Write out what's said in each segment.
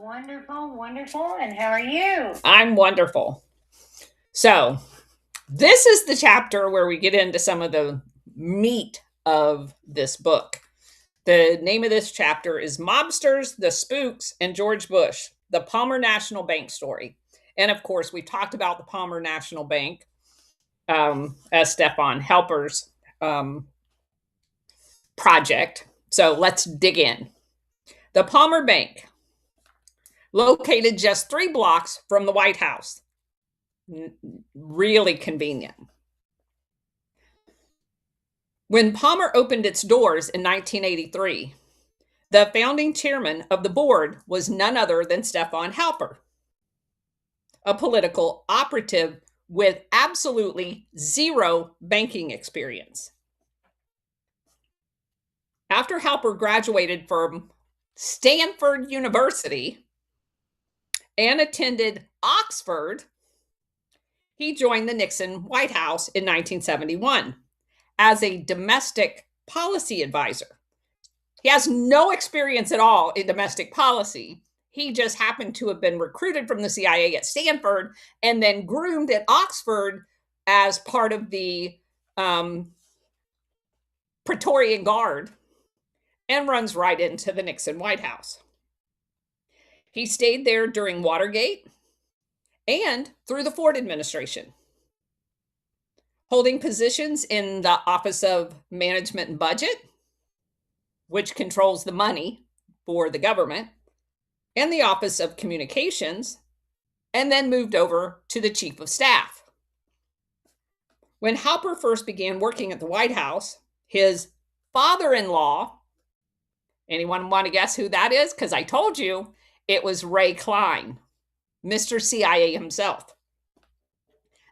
Wonderful, wonderful. And how are you? I'm wonderful. So, this is the chapter where we get into some of the meat of this book. The name of this chapter is Mobsters, the Spooks, and George Bush, the Palmer National Bank story. And of course, we talked about the Palmer National Bank as Stefan Helper's project. So, let's dig in. The Palmer Bank, located just 3 blocks from the White House. Really convenient. When Palmer opened its doors in 1983, the founding chairman of the board was none other than Stefan Halper, a political operative with absolutely zero banking experience. After Halper graduated from Stanford University and attended Oxford, he joined the Nixon White House in 1971 as a domestic policy advisor. He has no experience at all in domestic policy. He just happened to have been recruited from the CIA at Stanford and then groomed at Oxford as part of the Praetorian Guard and runs right into the Nixon White House. He stayed there during Watergate and through the Ford administration, holding positions in the Office of Management and Budget, which controls the money for the government, and the Office of Communications, and then moved over to the Chief of Staff. When Halper first began working at the White House, his father-in-law, anyone want to guess who that is? Because I told you it was Ray Klein, Mr. CIA himself.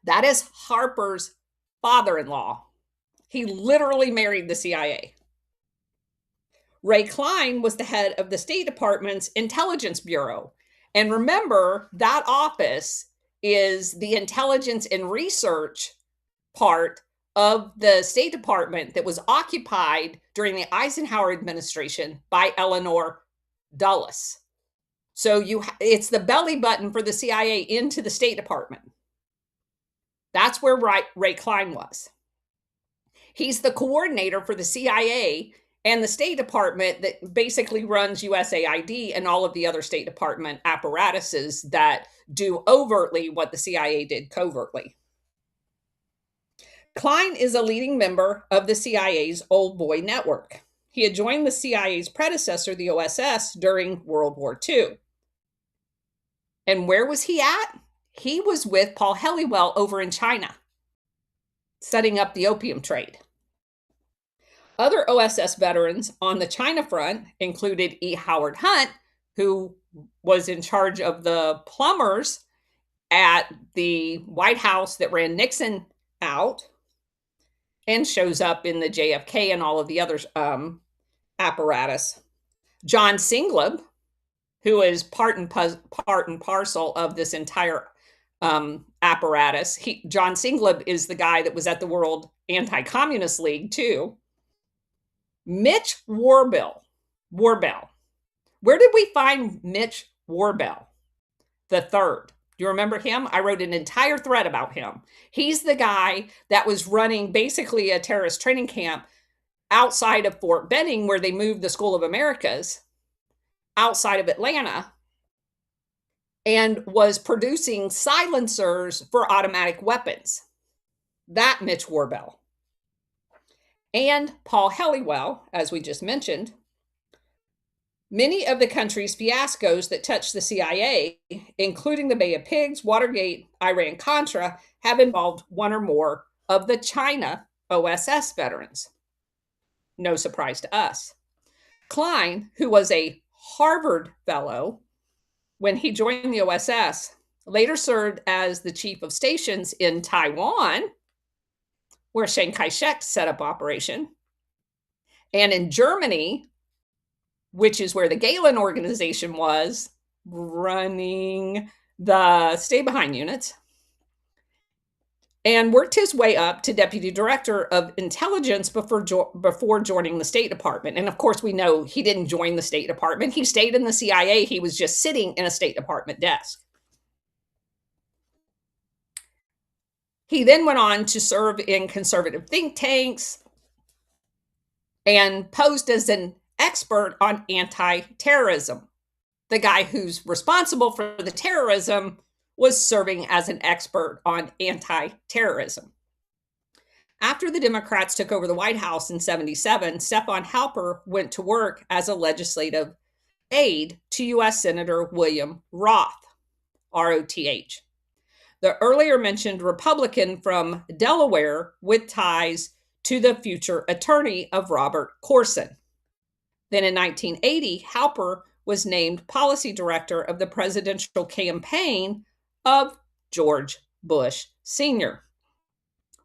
That is Harper's father-in-law. He literally married the CIA. Ray Klein was the head of the State Department's Intelligence Bureau. And remember, that office is the intelligence and research part of the State Department that was occupied during the Eisenhower administration by Eleanor Dulles. So it's the belly button for the CIA into the State Department. That's where Ray Klein was. He's the coordinator for the CIA and the State Department that basically runs USAID and all of the other State Department apparatuses that do overtly what the CIA did covertly. Klein is a leading member of the CIA's Old Boy Network. He had joined the CIA's predecessor, the OSS, during World War II. And where was he at? He was with Paul Helliwell over in China, setting up the opium trade. Other OSS veterans on the China front included E. Howard Hunt, who was in charge of the plumbers at the White House that ran Nixon out and shows up in the JFK and all of the other apparatus. John Singleb, who is part and parcel of this entire apparatus. John Singleb is the guy that was at the World Anti-Communist League too. Mitch Warbell. Where did we find Mitch Warbell the third? Do you remember him? I wrote an entire thread about him. He's the guy that was running basically a terrorist training camp outside of Fort Benning, where they moved the School of Americas outside of Atlanta, and was producing silencers for automatic weapons. That Mitch Warbell. And Paul Helliwell, as we just mentioned. Many of the country's fiascos that touched the CIA, including the Bay of Pigs, Watergate, Iran-Contra, have involved one or more of the China OSS veterans. No surprise to us. Klein, who was a Harvard fellow when he joined the OSS, later served as the chief of stations in Taiwan, where Chiang Kai-shek set up operation, and in Germany, which is where the Galen organization was, running the stay-behind units, and worked his way up to deputy director of intelligence before joining the State Department. And of course, we know he didn't join the State Department. He stayed in the CIA. He was just sitting in a State Department desk. He then went on to serve in conservative think tanks and posed as an expert on anti-terrorism. The guy who's responsible for the terrorism was serving as an expert on anti-terrorism. After the Democrats took over the White House in 1977, Stephen Halper went to work as a legislative aide to U.S. Senator William Roth, R-O-T-H, the earlier mentioned Republican from Delaware with ties to the future attorney of Robert Corson. Then in 1980, Halper was named policy director of the presidential campaign of George Bush Sr.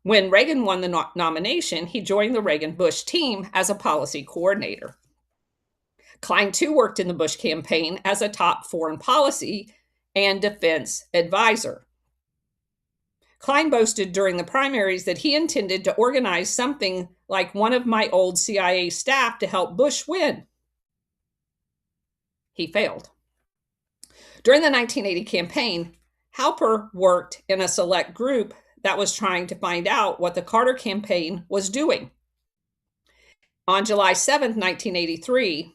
When Reagan won the nomination, he joined the Reagan-Bush team as a policy coordinator. Klein, too, worked in the Bush campaign as a top foreign policy and defense advisor. Klein boasted during the primaries that he intended to organize something like one of my old CIA staff to help Bush win. He failed. During the 1980 campaign, Halper worked in a select group that was trying to find out what the Carter campaign was doing. On July 7, 1983,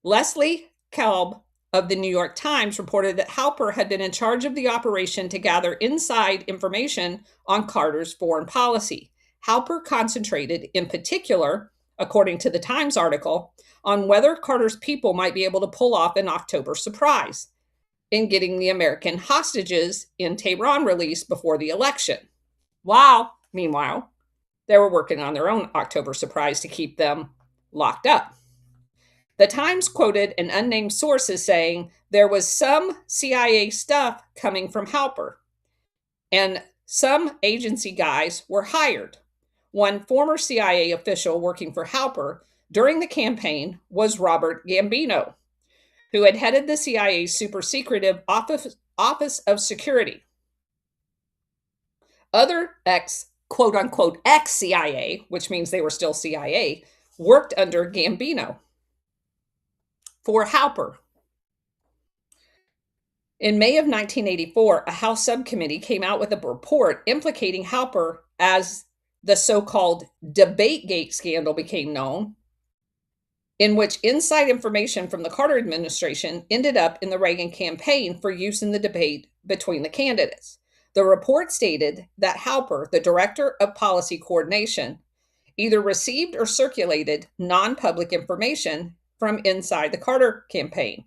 Leslie Kalb of the New York Times reported that Halper had been in charge of the operation to gather inside information on Carter's foreign policy. Halper concentrated, in particular, according to the Times article, on whether Carter's people might be able to pull off an October surprise in getting the American hostages in Tehran released before the election. Meanwhile, they were working on their own October surprise to keep them locked up. The Times quoted an unnamed source as saying there was some CIA stuff coming from Halper, and some agency guys were hired. One former CIA official working for Halper during the campaign was Robert Gambino, who had headed the CIA's super secretive Office of Security. Other quote-unquote ex-CIA, which means they were still CIA, worked under Gambino for Halper. In May of 1984, a House subcommittee came out with a report implicating Halper as the so-called DebateGate scandal became known, in which inside information from the Carter administration ended up in the Reagan campaign for use in the debate between the candidates. The report stated that Halper, the director of policy coordination, either received or circulated non-public information from inside the Carter campaign.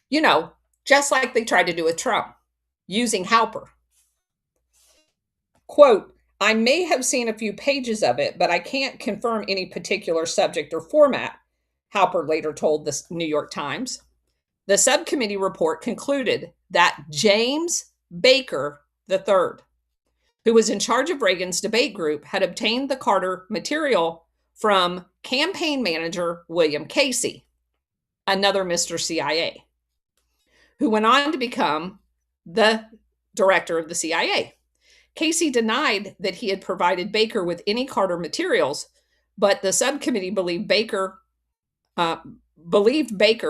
You know, just like they tried to do with Trump, using Halper. Quote, I may have seen a few pages of it, but I can't confirm any particular subject or format, Halper later told the New York Times. The subcommittee report concluded that James Baker III, who was in charge of Reagan's debate group, had obtained the Carter material from campaign manager William Casey, another Mr. CIA, who went on to become the director of the CIA. Casey denied that he had provided Baker with any Carter materials, but the subcommittee believed Baker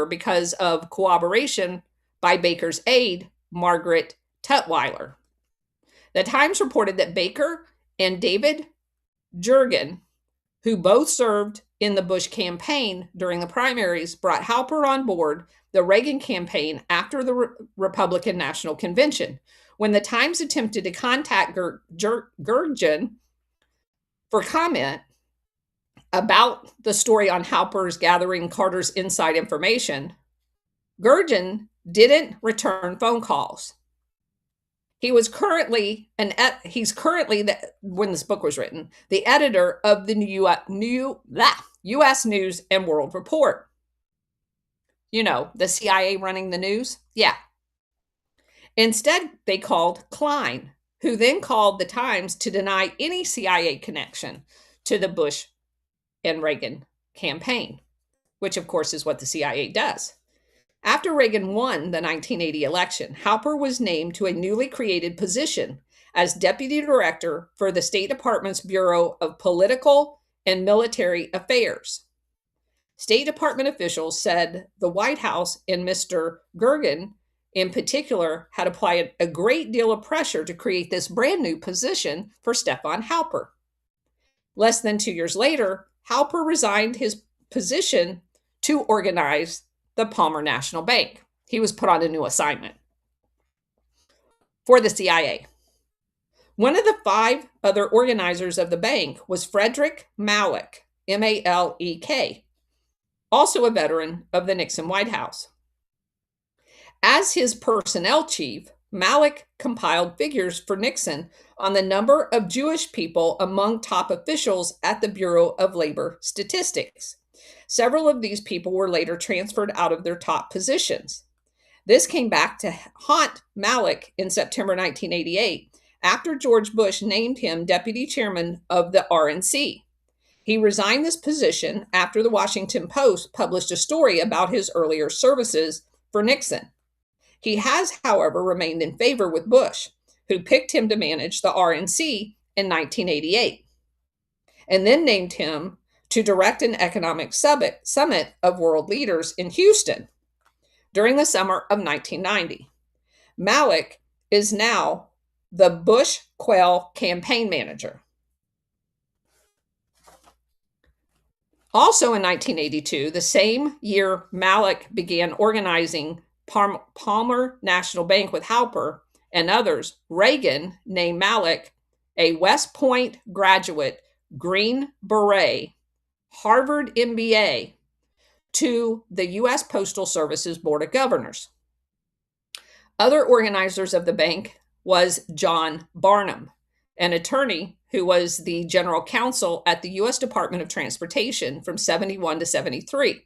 because of cooperation by Baker's aide, Margaret Tutwiler. The Times reported that Baker and David Jurgen, who both served in the Bush campaign during the primaries, brought Halper on board the Reagan campaign after the Republican National Convention. When the Times attempted to contact Jurgen for comment about the story on Halper's gathering Carter's inside information, Jurgen didn't return phone calls. He's currently, when this book was written, the editor of the U.S. News and World Report. You know, the CIA running the news? Yeah. Instead, they called Klein, who then called the Times to deny any CIA connection to the Bush and Reagan campaign, which of course is what the CIA does. After Reagan won the 1980 election, Halper was named to a newly created position as deputy director for the State Department's Bureau of Political and Military Affairs. State Department officials said the White House and Mr. Gergen, in particular, had applied a great deal of pressure to create this brand new position for Stefan Halper. Less than 2 years later, Halper resigned his position to organize the Palmer National Bank. He was put on a new assignment for the CIA. One of the 5 other organizers of the bank was Frederick Malek, Malek, also a veteran of the Nixon White House. As his personnel chief, Malek compiled figures for Nixon on the number of Jewish people among top officials at the Bureau of Labor Statistics. Several of these people were later transferred out of their top positions. This came back to haunt Malek in September 1988 after George Bush named him deputy chairman of the RNC. He resigned this position after the Washington Post published a story about his earlier services for Nixon. He has, however, remained in favor with Bush, who picked him to manage the RNC in 1988, and then named him to direct an economic summit of world leaders in Houston during the summer of 1990. Malek is now the Bush-Quayle campaign manager. Also in 1982, the same year Malek began organizing Palmer National Bank with Halper and others, Reagan named Malek a West Point graduate, Green Beret, Harvard MBA, to the U.S. Postal Service's Board of Governors. Other organizers of the bank was John Barnum, an attorney who was the general counsel at the U.S. Department of Transportation from 71 to 73,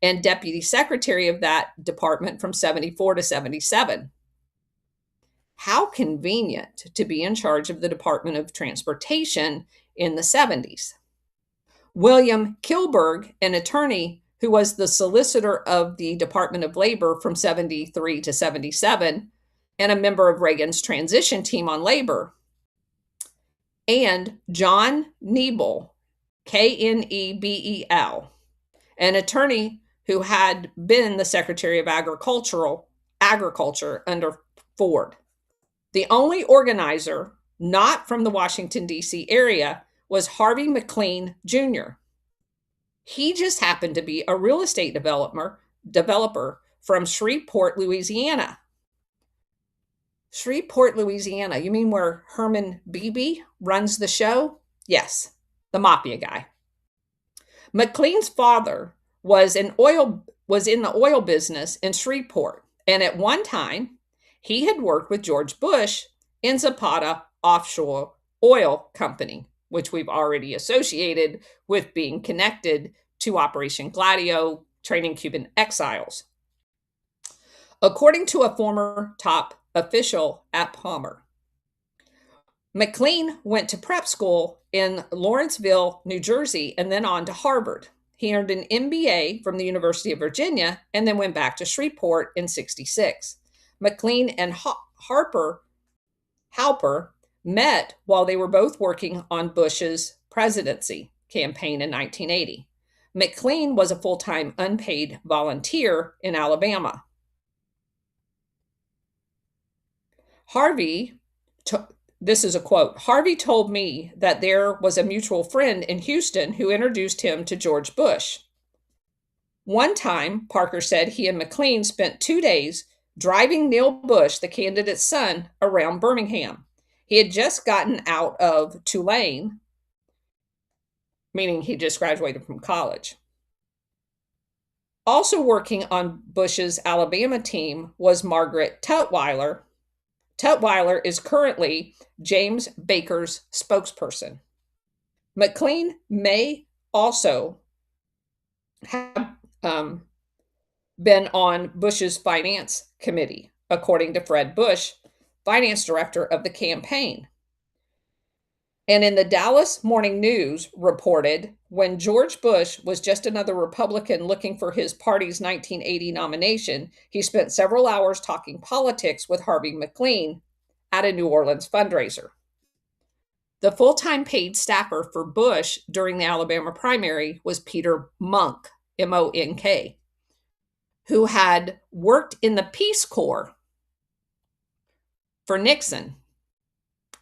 and deputy secretary of that department from 74 to 77. How convenient to be in charge of the Department of Transportation in the 70s. William Kilberg, an attorney who was the solicitor of the Department of Labor from 73 to 77, and a member of Reagan's transition team on labor. And John Nebel, Knebel, an attorney who had been the Secretary of Agriculture under Ford. The only organizer not from the Washington, D.C. area was Harvey McLean Jr. He just happened to be a real estate developer from Shreveport, Louisiana. Shreveport, Louisiana. You mean where Herman Beebe runs the show? Yes, the mafia guy. McLean's father was in the oil business in Shreveport, and at one time he had worked with George Bush in Zapata Offshore Oil Company, which we've already associated with being connected to Operation Gladio, training Cuban exiles. According to a former top official at Palmer, McLean went to prep school in Lawrenceville, New Jersey, and then on to Harvard. He earned an MBA from the University of Virginia and then went back to Shreveport in '66. McLean and Halper met while they were both working on Bush's presidency campaign in 1980. McLean was a full-time unpaid volunteer in Alabama. This is a quote, Harvey told me that there was a mutual friend in Houston who introduced him to George Bush. One time, Parker said he and McLean spent 2 days driving Neil Bush, the candidate's son, around Birmingham. He had just gotten out of Tulane, meaning he just graduated from college. Also working on Bush's Alabama team was Margaret Tutwiler. Tutwiler is currently James Baker's spokesperson. McLean may also have been on Bush's finance committee, according to Fred Bush, finance director of the campaign. And in the Dallas Morning News reported, when George Bush was just another Republican looking for his party's 1980 nomination, he spent several hours talking politics with Harvey McLean at a New Orleans fundraiser. The full-time paid staffer for Bush during the Alabama primary was Peter Monk, M-O-N-K, who had worked in the Peace Corps for Nixon,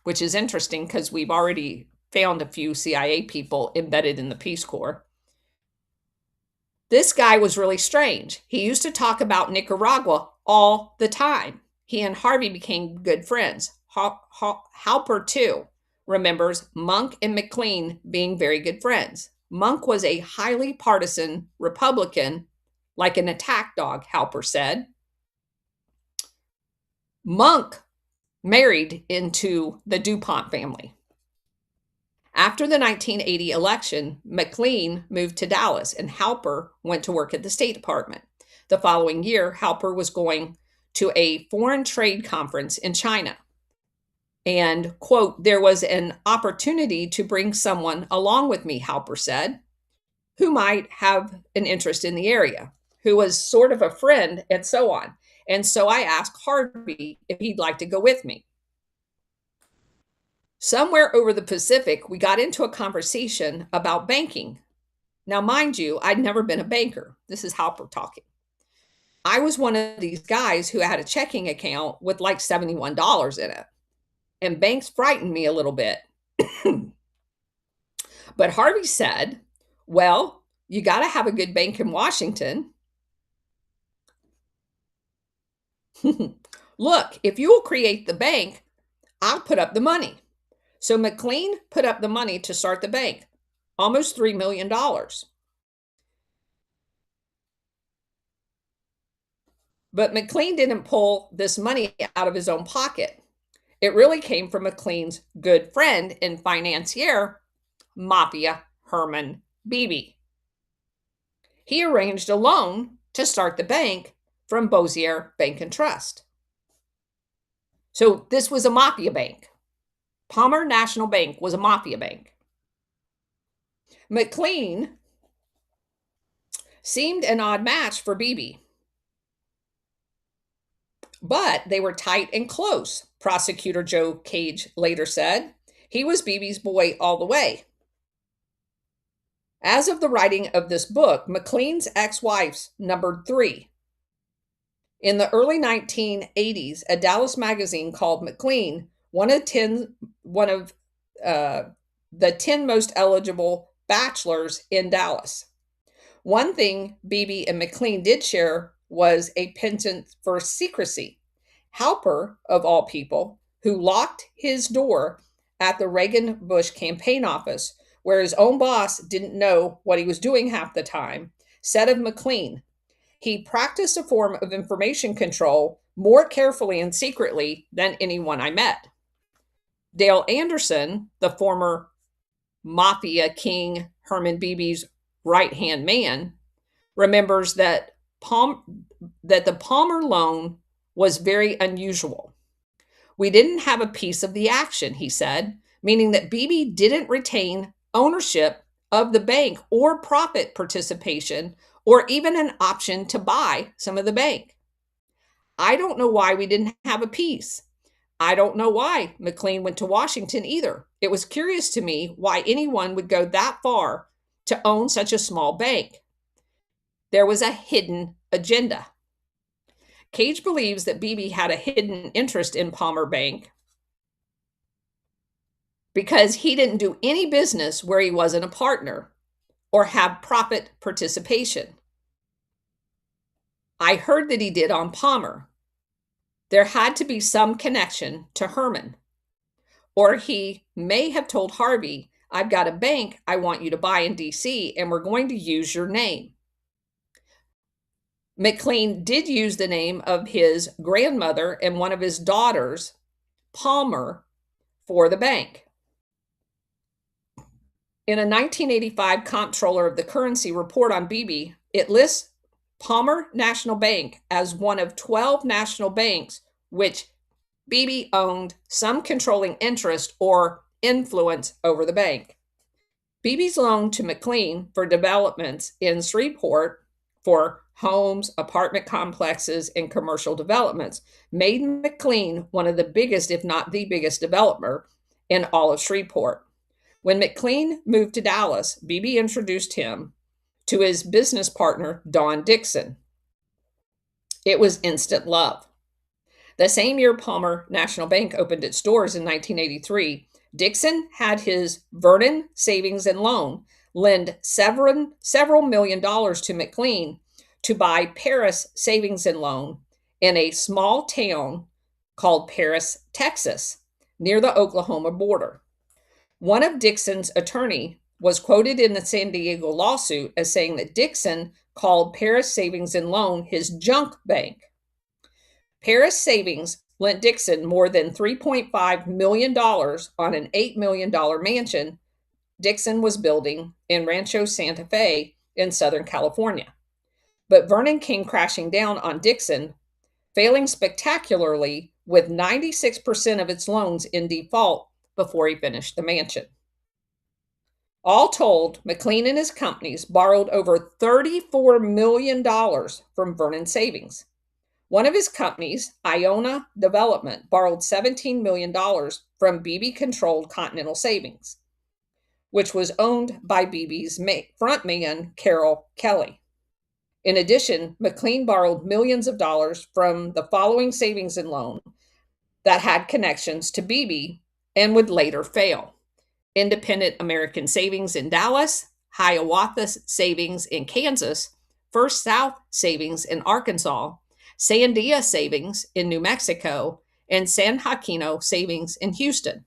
which is interesting because we've already found a few CIA people embedded in the Peace Corps. This guy was really strange. He used to talk about Nicaragua all the time. He and Harvey became good friends. Halper, too, remembers Monk and McLean being very good friends. Monk was a highly partisan Republican, like an attack dog, Halper said. Monk married into the DuPont family. After the 1980 election, McLean moved to Dallas and Halper went to work at the State Department. The following year, Halper was going to a foreign trade conference in China. And, quote, there was an opportunity to bring someone along with me, Halper said, who might have an interest in the area, who was sort of a friend, and so on. And so I asked Harvey if he'd like to go with me. Somewhere over the Pacific, we got into a conversation about banking. Now, mind you, I'd never been a banker. This is Halper talking. I was one of these guys who had a checking account with like $71 in it. And banks frightened me a little bit. But Harvey said, well, you got to have a good bank in Washington. Look, if you will create the bank, I'll put up the money. So McLean put up the money to start the bank, almost $3 million. But McLean didn't pull this money out of his own pocket. It really came from McLean's good friend and financier, Mafia Herman Beebe. He arranged a loan to start the bank from Bossier Bank and Trust. So this was a mafia bank. Palmer National Bank was a mafia bank. McLean seemed an odd match for Beebe. But they were tight and close, Prosecutor Joe Cage later said. He was Beebe's boy all the way. As of the writing of this book, McLean's ex-wives numbered 3. In the early 1980s, a Dallas magazine called McLean one of the 10 most eligible bachelors in Dallas. One thing Beebe and McLean did share was a penchant for secrecy. Halper, of all people, who locked his door at the Reagan-Bush campaign office, where his own boss didn't know what he was doing half the time, said of McLean, he practiced a form of information control more carefully and secretly than anyone I met. Dale Anderson, the former Mafia King Herman Beebe's right-hand man, remembers that the Palmer loan was very unusual. We didn't have a piece of the action, he said, meaning that Beebe didn't retain ownership of the bank or profit participation or even an option to buy some of the bank. I don't know why we didn't have a piece. I don't know why McLean went to Washington either. It was curious to me why anyone would go that far to own such a small bank. There was a hidden agenda. Cage believes that Beebe had a hidden interest in Palmer Bank because he didn't do any business where he wasn't a partner or have profit participation. I heard that he did on Palmer. There had to be some connection to Herman. Or he may have told Harvey, I've got a bank I want you to buy in D.C., and we're going to use your name. McLean did use the name of his grandmother and one of his daughters, Palmer, for the bank. In a 1985 Comptroller of the Currency report on Beebe, it lists Palmer National Bank as one of 12 national banks which Beebe owned some controlling interest or influence over the bank. Beebe's loan to McLean for developments in Shreveport for homes, apartment complexes, and commercial developments made McLean one of the biggest, if not the biggest, developer in all of Shreveport. When McLean moved to Dallas, Beebe introduced him to his business partner, Don Dixon. It was instant love. The same year Palmer National Bank opened its doors in 1983, Dixon had his Vernon Savings and Loan lend several million dollars to McLean to buy Paris Savings and Loan in a small town called Paris, Texas, near the Oklahoma border. One of Dixon's attorney was quoted in the San Diego lawsuit as saying that Dixon called Paris Savings and Loan his junk bank. Paris Savings lent Dixon more than $3.5 million on an $8 million mansion Dixon was building in Rancho Santa Fe in Southern California. But Vernon came crashing down on Dixon, failing spectacularly with 96% of its loans in default before he finished the mansion. All told, McLean and his companies borrowed over $34 million from Vernon Savings. One of his companies, Iona Development, borrowed $17 million from Beebe-controlled Continental Savings, which was owned by Beebe's frontman, Carroll Kelly. In addition, McLean borrowed millions of dollars from the following savings and loan that had connections to Beebe and would later fail: Independent American Savings in Dallas, Hiawatha Savings in Kansas, First South Savings in Arkansas, Sandia Savings in New Mexico, and San Joaquino Savings in Houston.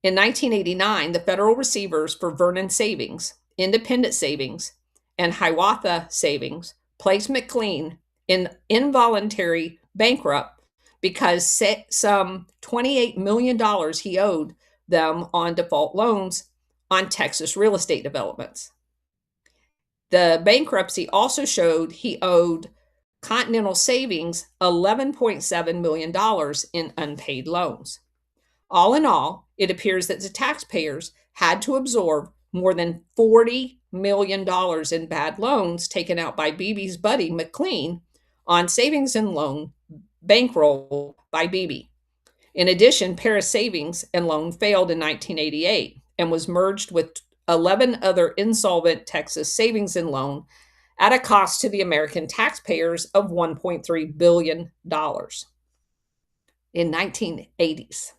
In 1989, the federal receivers for Vernon Savings, Independent Savings, and Hiawatha Savings placed McLean in involuntary bankrupt because some $28 million he owed them on default loans on Texas real estate developments. The bankruptcy also showed he owed Continental Savings $11.7 million in unpaid loans. All in all, it appears that the taxpayers had to absorb more than $40 million in bad loans taken out by Beebe's buddy McLean on savings and loan bankroll by Beebe. In addition, Paris Savings and Loan failed in 1988 and was merged with 11 other insolvent Texas savings and loan at a cost to the American taxpayers of $1.3 billion in 1980s.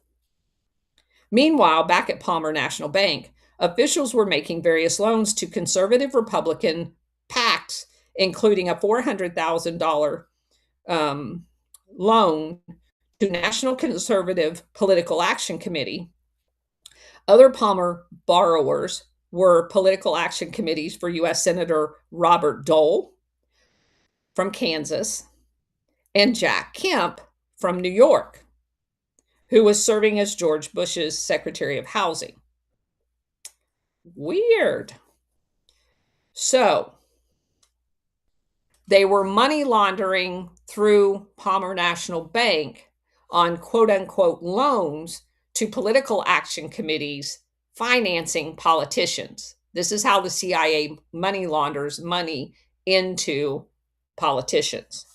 Meanwhile, back at Palmer National Bank, officials were making various loans to conservative Republican PACs, including a $400,000 loan to National Conservative Political Action Committee. Other Palmer borrowers were political action committees for U.S. Senator Robert Dole from Kansas and Jack Kemp from New York, who was serving as George Bush's Secretary of Housing. Weird. So they were money laundering through Palmer National Bank on quote unquote loans to political action committees financing politicians. This is how the CIA money launders money into politicians.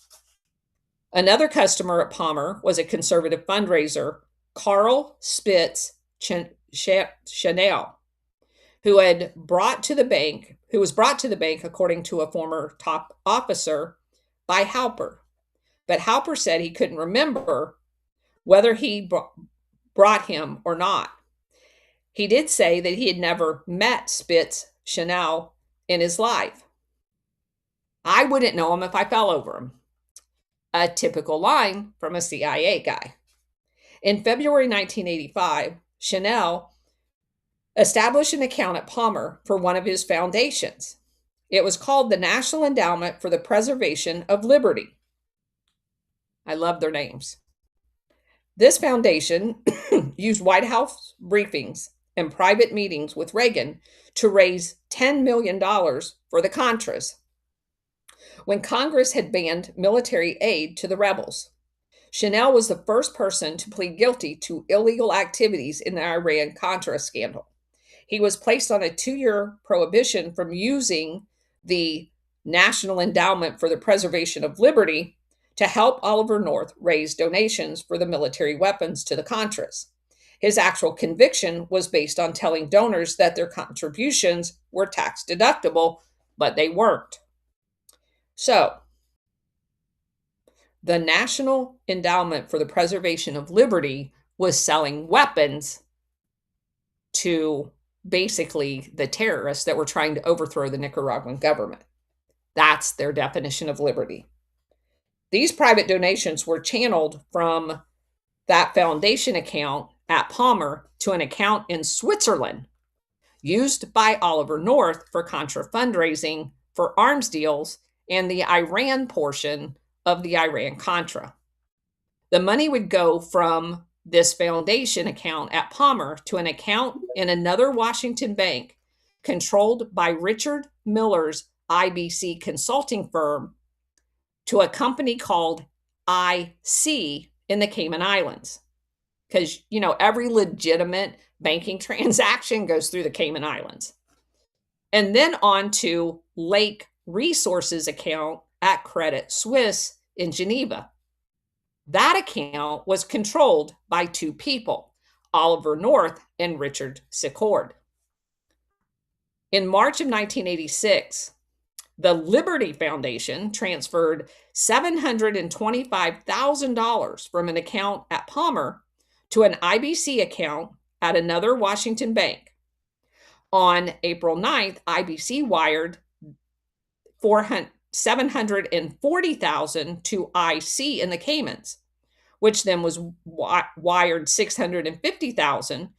Another customer at Palmer was a conservative fundraiser, Carl Spitz Chanel, who was brought to the bank, according to a former top officer, by Halper. But Halper said he couldn't remember whether he brought him or not. He did say that he had never met Spitz Chanel in his life. I wouldn't know him if I fell over him. A typical line from a CIA guy. In February 1985, Chanel established an account at Palmer for one of his foundations. It was called the National Endowment for the Preservation of Liberty. I love their names. This foundation used White House briefings and private meetings with Reagan to raise $10 million for the Contras when Congress had banned military aid to the rebels. Chanel was the first person to plead guilty to illegal activities in the Iran-Contra scandal. He was placed on a 2-year prohibition from using the National Endowment for the Preservation of Liberty to help Oliver North raise donations for the military weapons to the Contras. His actual conviction was based on telling donors that their contributions were tax deductible, but they weren't. So, the National Endowment for the Preservation of Liberty was selling weapons to basically the terrorists that were trying to overthrow the Nicaraguan government. That's their definition of liberty. These private donations were channeled from that foundation account at Palmer to an account in Switzerland used by Oliver North for Contra fundraising for arms deals and the Iran portion of the Iran-Contra. The money would go from this foundation account at Palmer to an account in another Washington bank controlled by Richard Miller's IBC consulting firm to a company called IC in the Cayman Islands. Because, every legitimate banking transaction goes through the Cayman Islands. And then on to Lake Resources account at Credit Suisse in Geneva. That account was controlled by two people, Oliver North and Richard Secord. In March of 1986, the Liberty Foundation transferred $725,000 from an account at Palmer to an IBC account at another Washington bank. On April 9th, IBC wired $740,000 to IC in the Caymans, which then was wired $650,000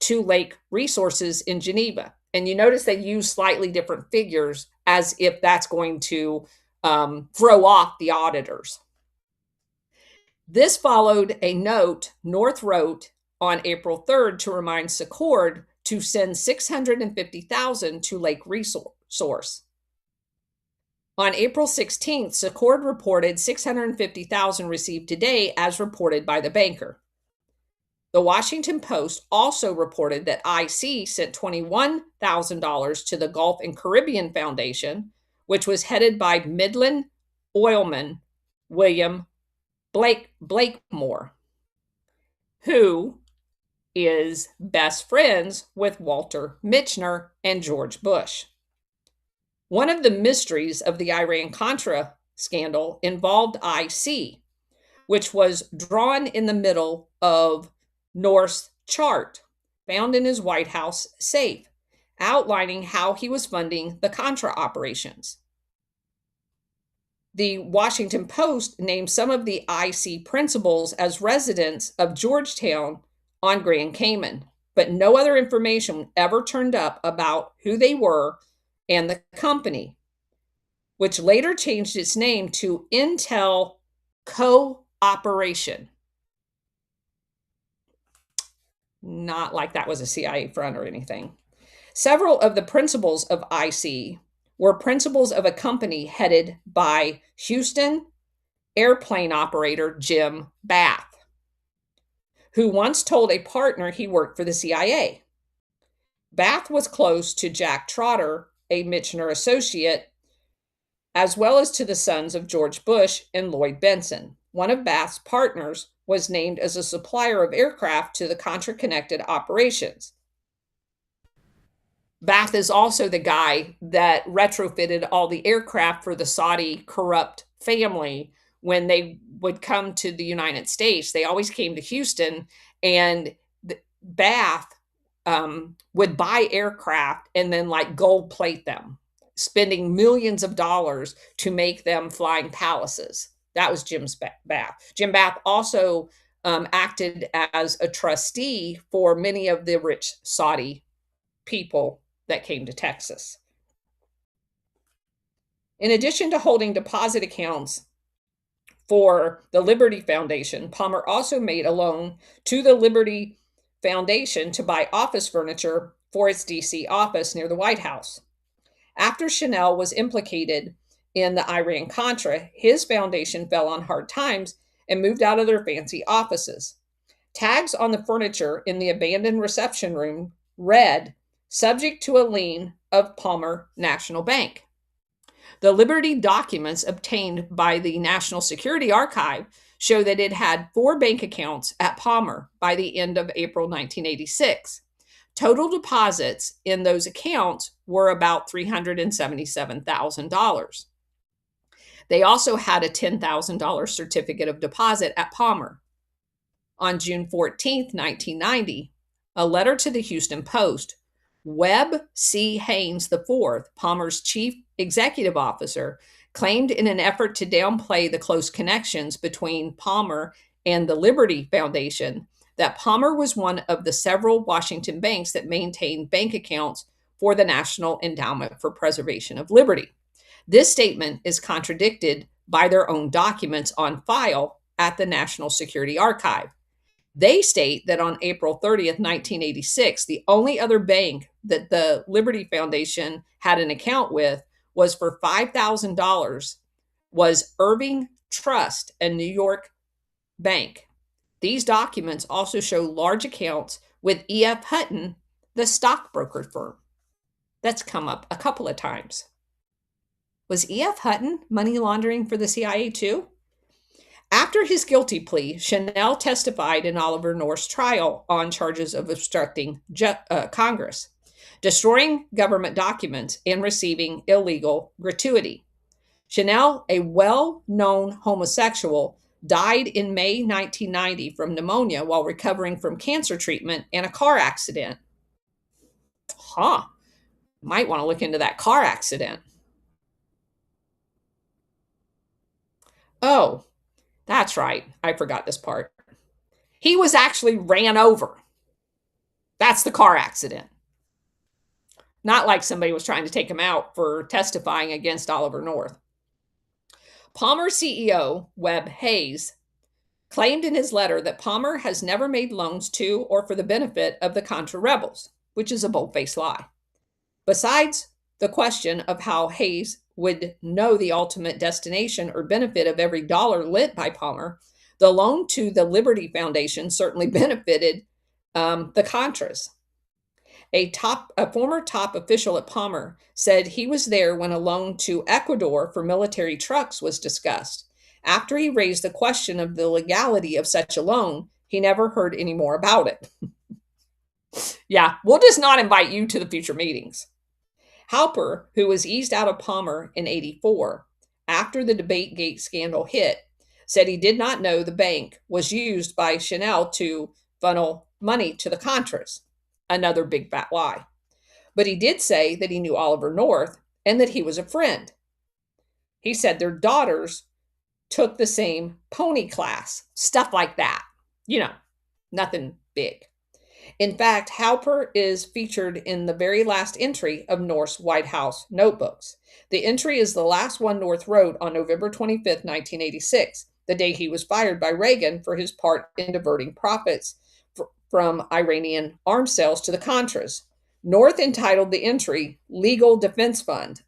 to Lake Resources in Geneva. And you notice they use slightly different figures as if that's going to throw off the auditors. This followed a note North wrote on April 3rd to remind Secord to send $650,000 to Lake Resource. On April 16th, Secord reported $650,000 received today as reported by the banker. The Washington Post also reported that IC sent $21,000 to the Gulf and Caribbean Foundation, which was headed by Midland oilman William Blakemore, who is best friends with Walter Mitchner and George Bush. One of the mysteries of the Iran-Contra scandal involved IC, which was drawn in the middle of North's chart found in his White House safe, outlining how he was funding the Contra operations. The Washington Post named some of the IC principals as residents of Georgetown on Grand Cayman, but no other information ever turned up about who they were and the company, which later changed its name to Intel Cooperation. Not like that was a CIA front or anything. Several of the principals of IC were principals of a company headed by Houston airplane operator Jim Bath, who once told a partner he worked for the CIA. Bath was close to Jack Trotter, a Mitchner associate, as well as to the sons of George Bush and Lloyd Benson. One of Bath's partners was named as a supplier of aircraft to the Contra-connected operations. Bath is also the guy that retrofitted all the aircraft for the Saudi corrupt family when they would come to the United States. They always came to Houston, and Bath would buy aircraft and then gold plate them, spending millions of dollars to make them flying palaces. That was Jim Bath. Jim Bath also acted as a trustee for many of the rich Saudi people that came to Texas. In addition to holding deposit accounts for the Liberty Foundation, Palmer also made a loan to the Liberty Foundation to buy office furniture for its DC office near the White House. After Chanel was implicated in the Iran-Contra, his foundation fell on hard times and moved out of their fancy offices. Tags on the furniture in the abandoned reception room read, "Subject to a lien of Palmer National Bank." The Liberty documents obtained by the National Security Archive show that it had 4 bank accounts at Palmer by the end of April 1986. Total deposits in those accounts were about $377,000. They also had a $10,000 certificate of deposit at Palmer. On June 14, 1990, a letter to the Houston Post, Webb C. Haynes IV, Palmer's chief executive officer, claimed in an effort to downplay the close connections between Palmer and the Liberty Foundation that Palmer was one of the several Washington banks that maintained bank accounts for the National Endowment for Preservation of Liberty. This statement is contradicted by their own documents on file at the National Security Archive. They state that on April 30th, 1986, the only other bank that the Liberty Foundation had an account with was for $5,000, was Irving Trust, a New York bank. These documents also show large accounts with E.F. Hutton, the stockbroker firm. That's come up a couple of times. Was E.F. Hutton money laundering for the CIA too? After his guilty plea, Chanel testified in Oliver North's trial on charges of obstructing Congress, destroying government documents, and receiving illegal gratuity. Chanel, a well-known homosexual, died in May 1990 from pneumonia while recovering from cancer treatment and a car accident. Might want to look into that car accident. Oh, that's right. I forgot this part. He was actually ran over. That's the car accident. Not like somebody was trying to take him out for testifying against Oliver North. Palmer CEO Webb Hayes claimed in his letter that Palmer has never made loans to or for the benefit of the Contra rebels, which is a bold-faced lie. Besides the question of how Hayes would know the ultimate destination or benefit of every dollar lent by Palmer, the loan to the Liberty Foundation certainly benefited the Contras. A former top official at Palmer said he was there when a loan to Ecuador for military trucks was discussed. After he raised the question of the legality of such a loan, he never heard any more about it. Yeah, we'll just not invite you to the future meetings. Halper, who was eased out of Palmer in 1984 after the DebateGate scandal hit, said he did not know the bank was used by Chanel to funnel money to the Contras. Another big fat lie. But he did say that he knew Oliver North and that he was a friend. He said their daughters took the same pony class, stuff like that. Nothing big. In fact, Halper is featured in the very last entry of North's White House notebooks. The entry is the last one North wrote on November 25th, 1986, the day he was fired by Reagan for his part in diverting profits from Iranian arms sales to the Contras. North entitled the entry Legal Defense Fund.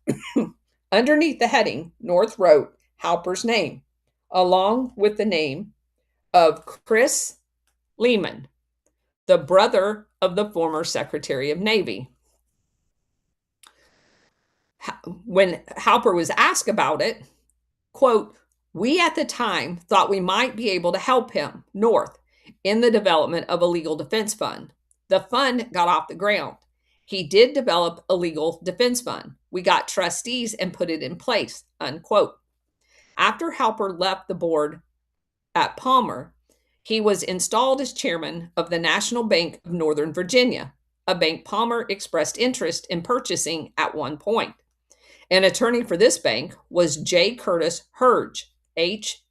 Underneath the heading, North wrote Halper's name, along with the name of Chris Lehman, the brother of the former Secretary of Navy. When Halper was asked about it, quote, "We at the time thought we might be able to help him, North, in the development of a legal defense fund. The fund got off the ground. He did develop a legal defense fund. We got trustees and put it in place," unquote. After Halper left the board at Palmer, he was installed as chairman of the National Bank of Northern Virginia, a bank Palmer expressed interest in purchasing at one point. An attorney for this bank was J. Curtis Herge, Herge,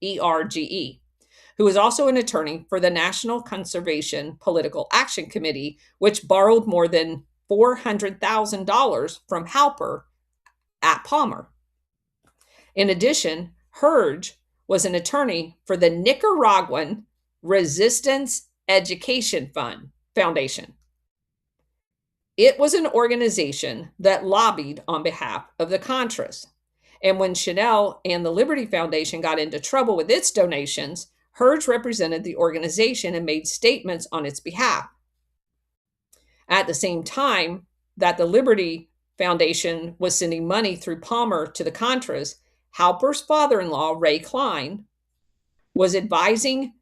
who was also an attorney for the National Conservation Political Action Committee, which borrowed more than $400,000 from Halper at Palmer. In addition, Herge was an attorney for the Nicaraguan Resistance Education Foundation. It was an organization that lobbied on behalf of the Contras. And when Chanel and the Liberty Foundation got into trouble with its donations, Herge represented the organization and made statements on its behalf. At the same time that the Liberty Foundation was sending money through Palmer to the Contras, Halper's father-in-law, Ray Klein, was advising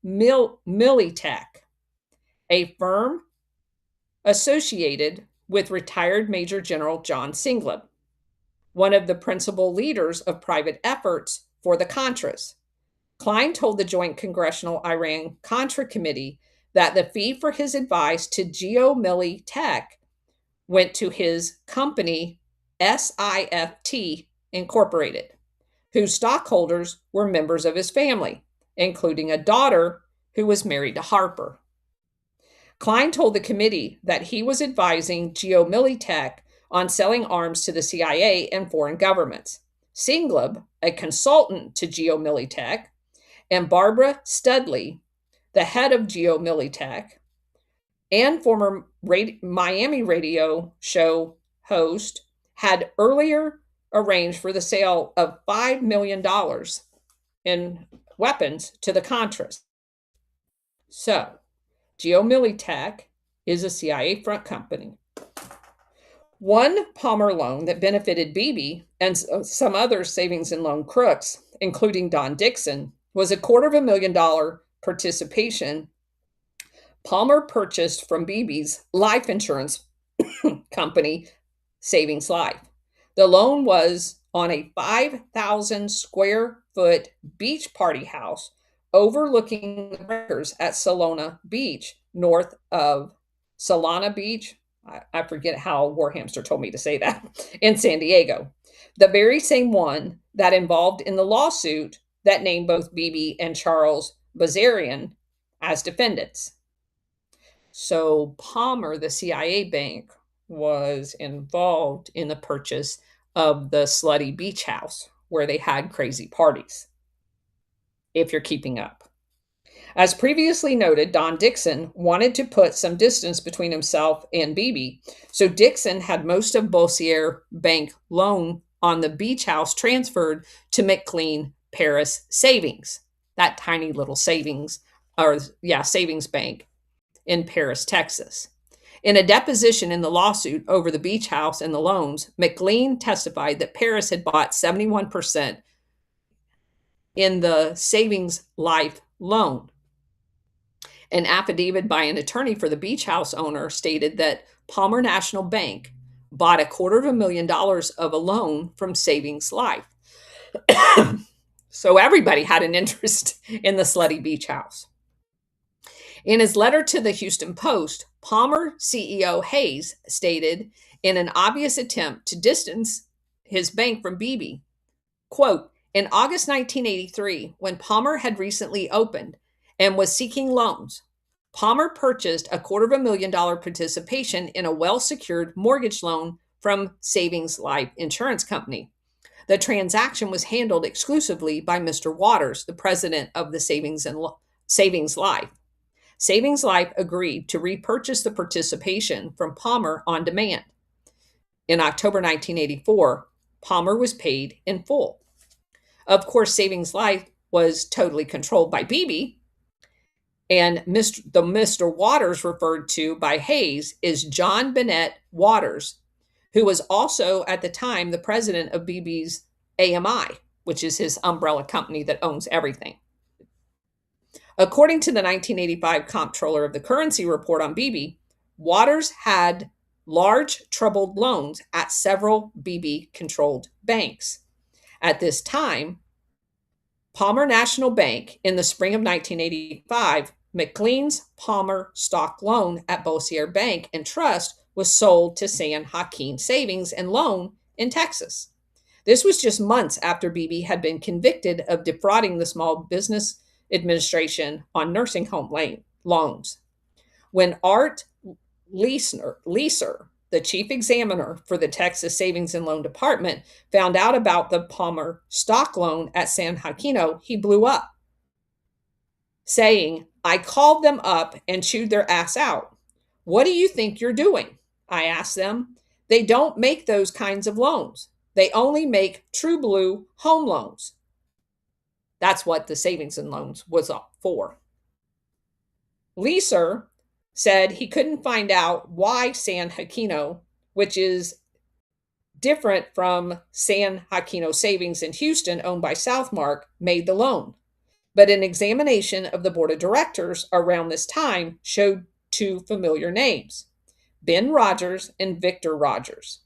Militech, a firm associated with retired Major General John Singleb, one of the principal leaders of private efforts for the Contras. Klein told the Joint Congressional Iran-Contra Committee that the fee for his advice to Militech went to his company, SIFT Incorporated, whose stockholders were members of his family, including a daughter who was married to Harper. Klein told the committee that he was advising Militech on selling arms to the CIA and foreign governments. Singleb, a consultant to Militech, and Barbara Studley, the head of Militech, and former Miami radio show host, had earlier arranged for the sale of $5 million in weapons to the Contras. So, Militech is a CIA front company. One Palmer loan that benefited Beebe and some other savings and loan crooks, including Don Dixon, was a $250,000 participation Palmer purchased from Beebe's life insurance company, Savings Life. The loan was on a 5,000 square foot beach party house overlooking the breakers at Solana Beach, north of Solana Beach. I forget how Warhamster told me to say that, in San Diego. The very same one that involved in the lawsuit that named both Beebe and Charles Bazarian as defendants. So Palmer, the CIA bank, was involved in the purchase of the slutty beach house where they had crazy parties, if you're keeping up. As previously noted, Don Dixon wanted to put some distance between himself and Beebe, so Dixon had most of Bossier Bank loan on the beach house transferred to McLean Paris Savings, that tiny little savings bank in Paris, Texas. In a deposition in the lawsuit over the beach house and the loans, McLean testified that Paris had bought 71% in the Savings Life loan. An affidavit by an attorney for the beach house owner stated that Palmer National Bank bought $250,000 of a loan from Savings Life. So everybody had an interest in the slutty beach house. In his letter to the Houston Post, Palmer CEO Hayes stated, in an obvious attempt to distance his bank from Beebe, quote, in August 1983, when Palmer had recently opened and was seeking loans, Palmer purchased a $250,000 participation in a well-secured mortgage loan from Savings Life Insurance Company. The transaction was handled exclusively by Mr. Waters, the president of the Savings Life. Savings Life agreed to repurchase the participation from Palmer on demand. In October 1984, Palmer was paid in full. Of course, Savings Life was totally controlled by Beebe, and Mr. Waters referred to by Hayes is John Bennett Waters, who was also at the time the president of Beebe's AMI, which is his umbrella company that owns everything. According to the 1985 Comptroller of the Currency report on Beebe, Waters had large troubled loans at several Beebe-controlled banks. At this time, Palmer National Bank, in the spring of 1985, McLean's Palmer stock loan at Bossier Bank and Trust was sold to San Joaquin Savings and Loan in Texas. This was just months after Beebe had been convicted of defrauding the Small Business Administration on nursing home loans. When Art Leeser, the chief examiner for the Texas Savings and Loan Department, found out about the Palmer stock loan at San Joaquino, he blew up, saying, I called them up and chewed their ass out. What do you think you're doing? I asked them. They don't make those kinds of loans. They only make true blue home loans. That's what the savings and loans was for. Leeser said he couldn't find out why San Joaquino which is different from San Jacinto Savings in Houston, owned by Southmark, made the loan. But an examination of the board of directors around this time showed two familiar names, Ben Rogers and Victor Rogers.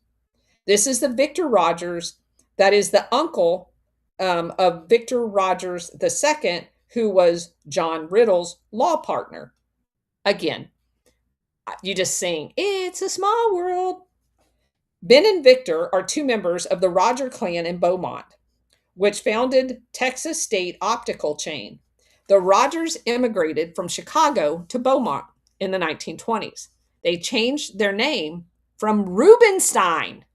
This is the Victor Rogers that is the uncle of Victor Rogers II, who was John Riddle's law partner. Again, you just saying, it's a small world. Ben and Victor are two members of the Roger clan in Beaumont, which founded Texas State Optical Chain. The Rogers immigrated from Chicago to Beaumont in the 1920s. They changed their name from Rubenstein.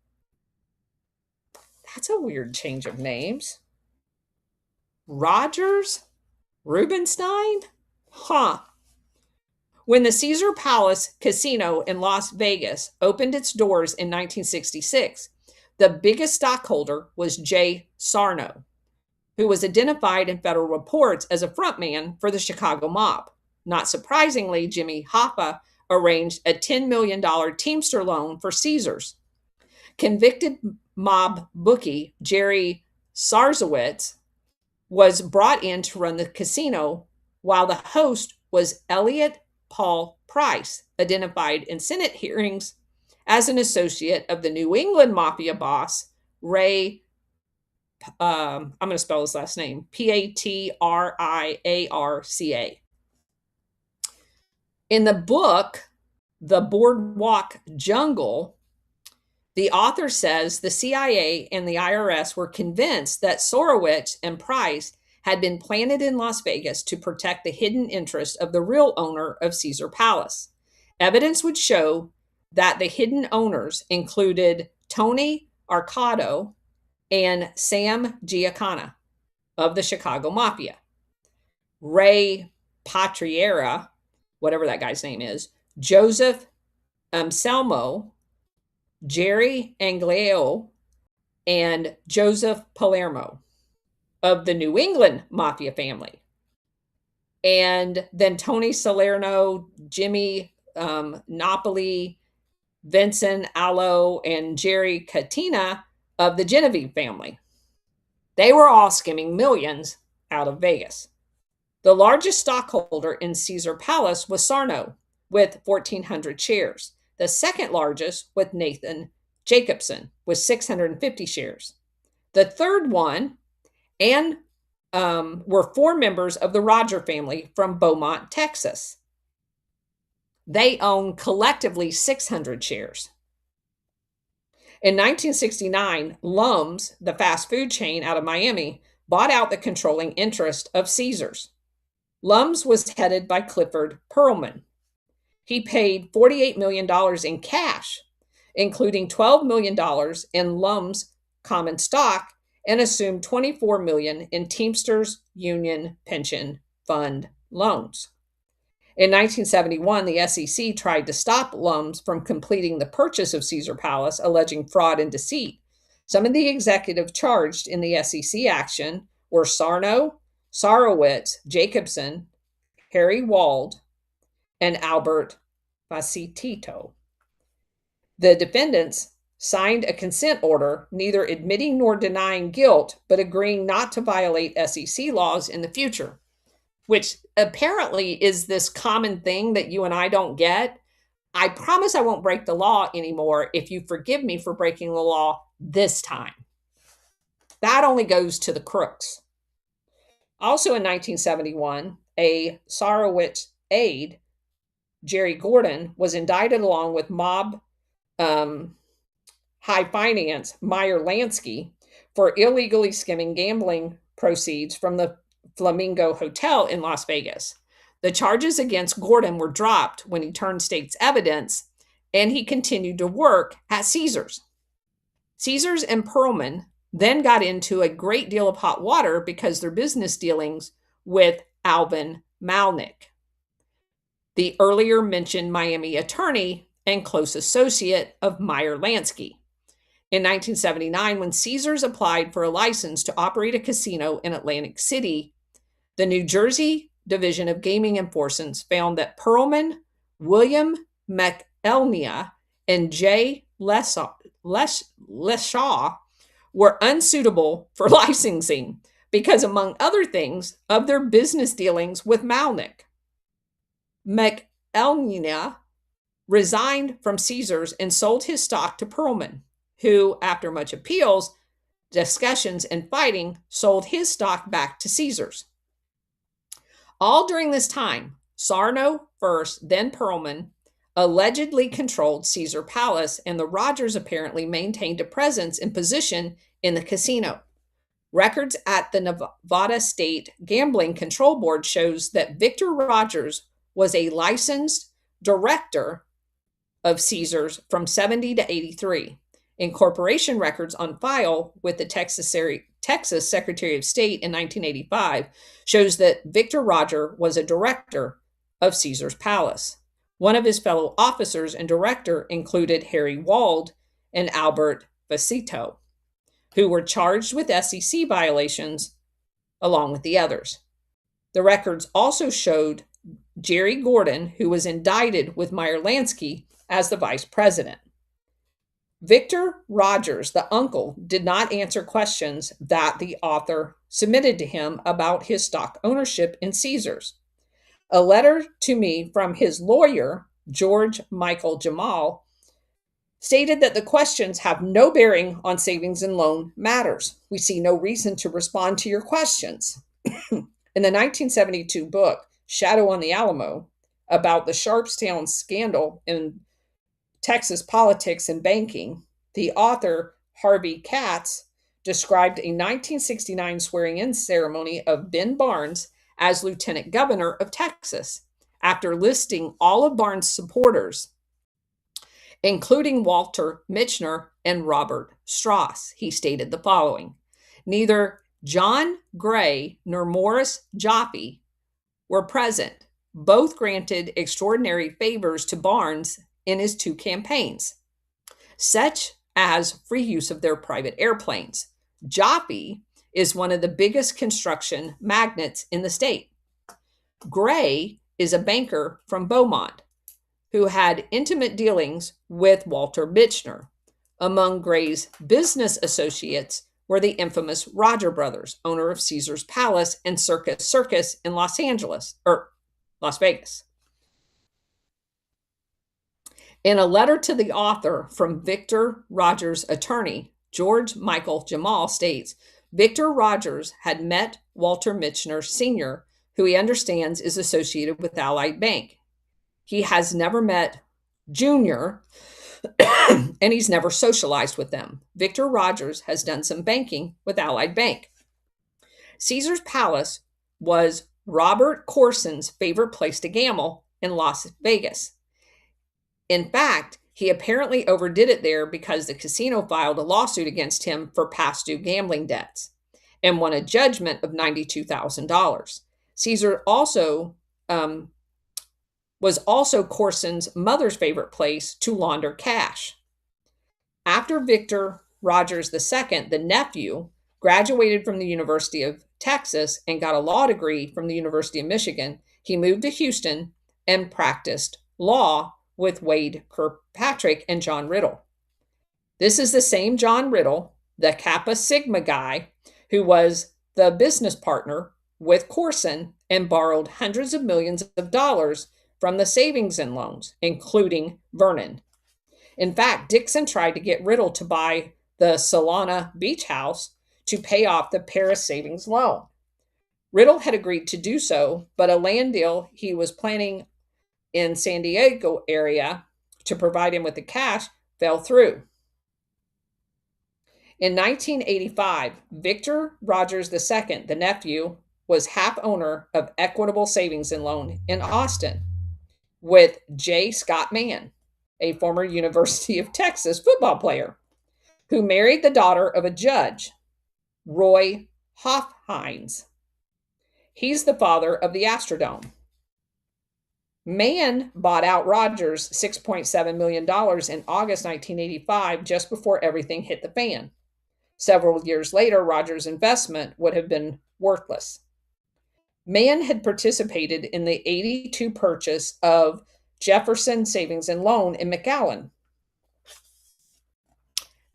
That's a weird change of names. Rogers? Rubenstein? Huh. When the Caesar Palace Casino in Las Vegas opened its doors in 1966, the biggest stockholder was Jay Sarno, who was identified in federal reports as a frontman for the Chicago mob. Not surprisingly, Jimmy Hoffa arranged a $10 million Teamster loan for Caesars. Convicted mob bookie Jerry Sarzowitz was brought in to run the casino, while the host was Elliot Paul Price, identified in Senate hearings as an associate of the New England mafia boss, Ray, I'm going to spell his last name, Patriarca. In the book, The Boardwalk Jungle, the author says the CIA and the IRS were convinced that Sorowitz and Price had been planted in Las Vegas to protect the hidden interest of the real owner of Caesar Palace. Evidence would show that the hidden owners included Tony Arcado and Sam Giancana of the Chicago Mafia, Ray Patriera, whatever that guy's name is, Joseph Anselmo, Jerry Angleo, and Joseph Palermo of the New England Mafia family. And then Tony Salerno, Jimmy Napoli, Vincent Allo, and Jerry Catina of the Genevieve family. They were all skimming millions out of Vegas. The largest stockholder in Caesar Palace was Sarno, with 1,400 shares. The second largest was Nathan Jacobson, with 650 shares. The third one and were four members of the Roger family from Beaumont, Texas. They own collectively 600 shares. In 1969, Lum's, the fast food chain out of Miami, bought out the controlling interest of Caesars. Lum's was headed by Clifford Perlman. He paid $48 million in cash, including $12 million in Lum's common stock, and assumed $24 million in Teamsters Union Pension Fund loans. In 1971, the SEC tried to stop Lum's from completing the purchase of Caesar Palace, alleging fraud and deceit. Some of the executives charged in the SEC action were Sarno, Sarowitz, Jacobson, Harry Wald, and Albert Facitito. The defendants signed a consent order, neither admitting nor denying guilt, but agreeing not to violate SEC laws in the future, which apparently is this common thing that you and I don't get. I promise I won't break the law anymore if you forgive me for breaking the law this time. That only goes to the crooks. Also in 1971, a Sarowitz aide, Jerry Gordon, was indicted along with mob high finance Meyer Lansky for illegally skimming gambling proceeds from the Flamingo Hotel in Las Vegas. The charges against Gordon were dropped when he turned state's evidence, and he continued to work at Caesars. Caesars and Perlman then got into a great deal of hot water because their business dealings with Alvin Malnick, the earlier mentioned Miami attorney and close associate of Meyer Lansky. In 1979, when Caesars applied for a license to operate a casino in Atlantic City, the New Jersey Division of Gaming Enforcement found that Perlman, William McElnea, and J. Leshaw were unsuitable for licensing because, among other things, of their business dealings with Malnick. McElnina resigned from Caesars and sold his stock to Perlman, who, after much appeals, discussions, and fighting, sold his stock back to Caesars. All during this time, Sarno first, then Perlman, allegedly controlled Caesar Palace, and the Rogers apparently maintained a presence and position in the casino. Records at the Nevada State Gambling Control Board shows that Victor Rogers was a licensed director of Caesars from 70 to 83. Incorporation records on file with the Texas Secretary of State in 1985 shows that Victor Roger was a director of Caesar's Palace. One of his fellow officers and director included Harry Wald and Albert Vecito, who were charged with SEC violations along with the others. The records also showed Jerry Gordon, who was indicted with Meyer Lansky as the vice president. Victor Rogers, the uncle, did not answer questions that the author submitted to him about his stock ownership in Caesars. A letter to me from his lawyer, George Michael Jamal, stated that the questions have no bearing on savings and loan matters. We see no reason to respond to your questions. In the 1972 book, Shadow on the Alamo, about the Sharpstown scandal in Texas politics and banking, the author, Harvey Katz, described a 1969 swearing-in ceremony of Ben Barnes as lieutenant governor of Texas. After listing all of Barnes' supporters, including Walter Mitchner and Robert Strauss, he stated the following: neither John Gray nor Morris Joffe were present. Both granted extraordinary favors to Barnes in his two campaigns, such as free use of their private airplanes. Joffe is one of the biggest construction magnates in the state. Gray is a banker from Beaumont who had intimate dealings with Walter Mitchner. Among Gray's business associates were the infamous Roger brothers, owner of Caesar's Palace and Circus in Las Vegas. In a letter to the author from Victor Rogers' attorney, George Michael Jamal, states, Victor Rogers had met Walter Mitchner Sr., who he understands is associated with Allied Bank. He has never met Junior, and he's never socialized with them. Victor Rogers has done some banking with Allied Bank. Caesar's Palace was Robert Corson's favorite place to gamble in Las Vegas. In fact, he apparently overdid it there because the casino filed a lawsuit against him for past due gambling debts and won a judgment of $92,000. Caesar was also Corson's mother's favorite place to launder cash. After Victor Rogers II, the nephew, graduated from the University of Texas and got a law degree from the University of Michigan, he moved to Houston and practiced law with Wade Kirkpatrick and John Riddle. This is the same John Riddle, the Kappa Sigma guy, who was the business partner with Corson and borrowed hundreds of millions of dollars from the savings and loans, including Vernon. In fact, Dixon tried to get Riddle to buy the Solana Beach House to pay off the Paris savings loan. Riddle had agreed to do so, but a land deal he was planning in San Diego area to provide him with the cash fell through. In 1985, Victor Rogers II, the nephew, was half owner of Equitable Savings and Loan in Austin with J. Scott Mann, a former University of Texas football player, who married the daughter of a judge, Roy Hofheinz. He's the father of the Astrodome. Mann bought out Rogers $6.7 million in August 1985, just before everything hit the fan. Several years later, Rogers' investment would have been worthless. Mann had participated in the 82 purchase of Jefferson Savings and Loan in McAllen.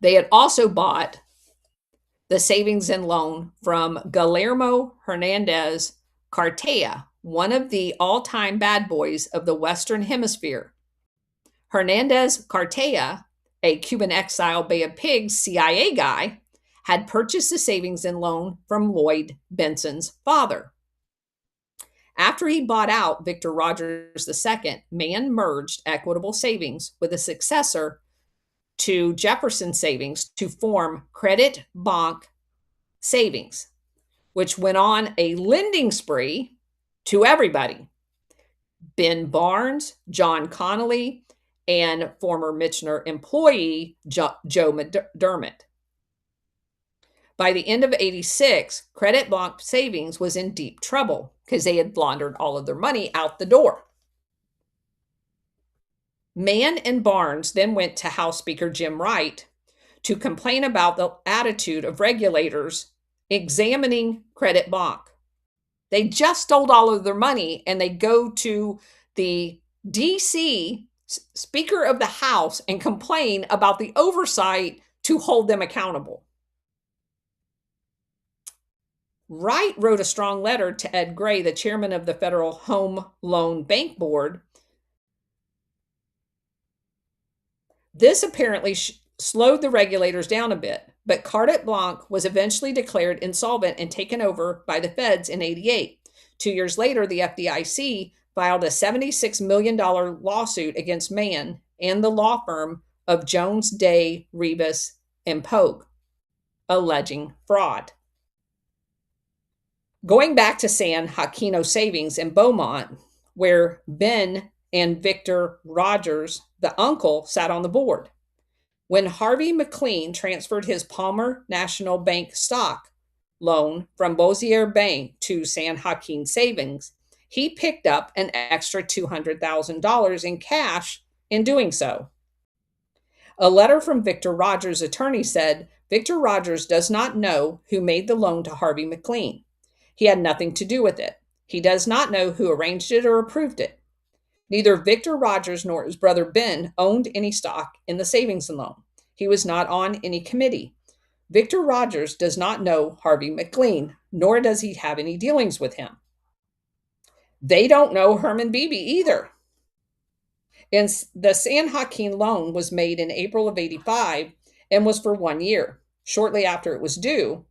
They had also bought the savings and loan from Guillermo Hernandez Cartea, one of the all time bad boys of the Western Hemisphere. Hernandez Cartea, a Cuban exile Bay of Pigs CIA guy, had purchased the savings and loan from Lloyd Benson's father. After he bought out Victor Rogers II, Mann merged Equitable Savings with a successor to Jefferson Savings to form Credit Bank Savings, which went on a lending spree to everybody. Ben Barnes, John Connolly, and former Michener employee Joe McDermott. By the end of 86, Credit Bank Savings was in deep trouble because they had laundered all of their money out the door. Mann and Barnes then went to House Speaker Jim Wright to complain about the attitude of regulators examining Credit Bank. They just stole all of their money, and they go to the DC Speaker of the House and complain about the oversight to hold them accountable. Wright wrote a strong letter to Ed Gray, the chairman of the Federal Home Loan Bank Board. This apparently slowed the regulators down a bit, but Credit Bank was eventually declared insolvent and taken over by the feds in 88. 2 years later, the FDIC filed a $76 million lawsuit against Mann and the law firm of Jones, Day, Rebus, and Pogue, alleging fraud. Going back to San Jacinto Savings in Beaumont, where Ben and Victor Rogers, the uncle, sat on the board. When Harvey McLean transferred his Palmer National Bank stock loan from Bossier Bank to San Joaquin Savings, he picked up an extra $200,000 in cash in doing so. A letter from Victor Rogers' attorney said, Victor Rogers does not know who made the loan to Harvey McLean. He had nothing to do with it. He does not know who arranged it or approved it. Neither Victor Rogers nor his brother Ben owned any stock in the savings and loan. He was not on any committee. Victor Rogers does not know Harvey McLean, nor does he have any dealings with him. They don't know Herman Beebe either. And the San Joaquin loan was made in April of 85 and was for 1 year. Shortly after it was due,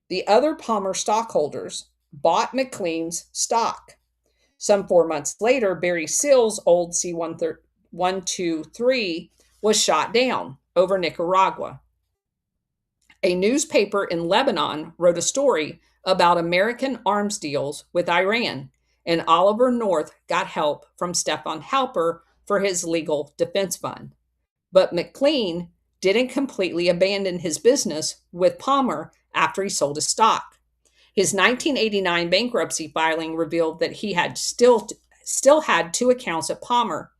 the other Palmer stockholders bought McLean's stock. Some 4 months later, Barry Seals' old C-123 was shot down over Nicaragua. A newspaper in Lebanon wrote a story about American arms deals with Iran, and Oliver North got help from Stefan Halper for his legal defense fund. But McLean didn't completely abandon his business with Palmer after he sold his stock. His 1989 bankruptcy filing revealed that he had still had two accounts at Palmer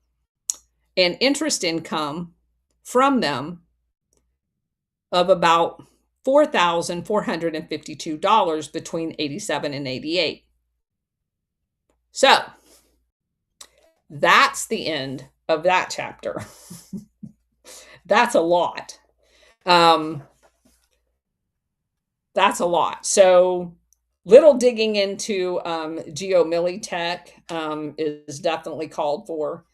and interest income from them of about $4,452 between 87 and 88. So that's the end of that chapter. That's a lot. That's a lot. So little digging into geomilitech is definitely called for,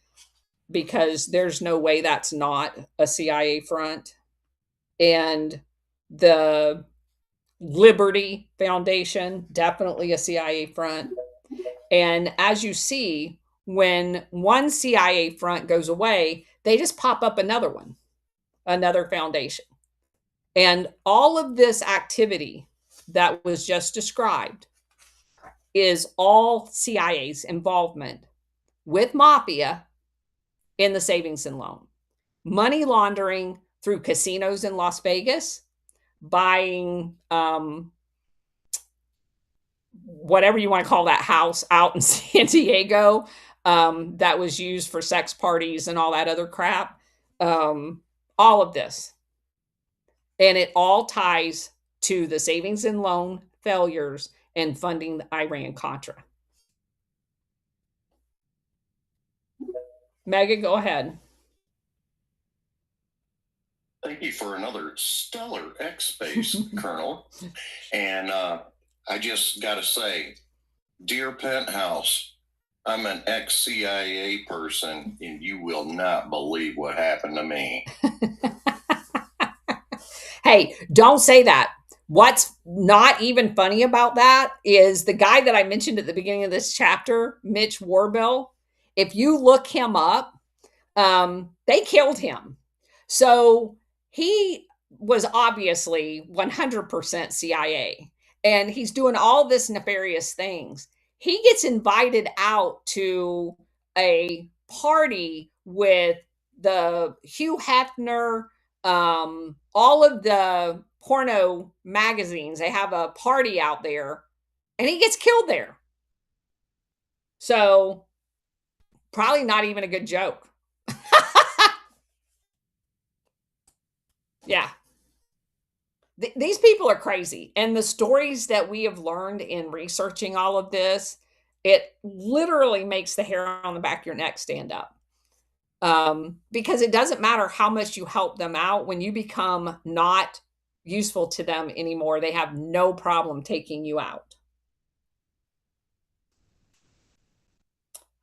because there's no way that's not a CIA front. And the Liberty Foundation, definitely a CIA front. And as you see, when one CIA front goes away, they just pop up another one, another foundation. And all of this activity that was just described is all CIA's involvement with mafia in the savings and loan. Money laundering through casinos in Las Vegas, buying whatever you want to call that house out in San Diego that was used for sex parties and all that other crap. All of this. And it all ties to the savings and loan failures and funding the Iran-Contra. Megan, go ahead. Thank you for another stellar X Space, Colonel. And I just got to say, dear Penthouse, I'm an ex CIA person, and you will not believe what happened to me. Hey, don't say that. What's not even funny about that is the guy that I mentioned at the beginning of this chapter, Mitch Warbill. If you look him up, they killed him. So he was obviously 100% CIA, and he's doing all this nefarious things. He gets invited out to a party with the Hugh Hefner, all of the porno magazines. They have a party out there, and he gets killed there. So probably not even a good joke. Yeah. These people are crazy. And the stories that we have learned in researching all of this, it literally makes the hair on the back of your neck stand up. Because it doesn't matter how much you help them out. When you become not useful to them anymore, they have no problem taking you out.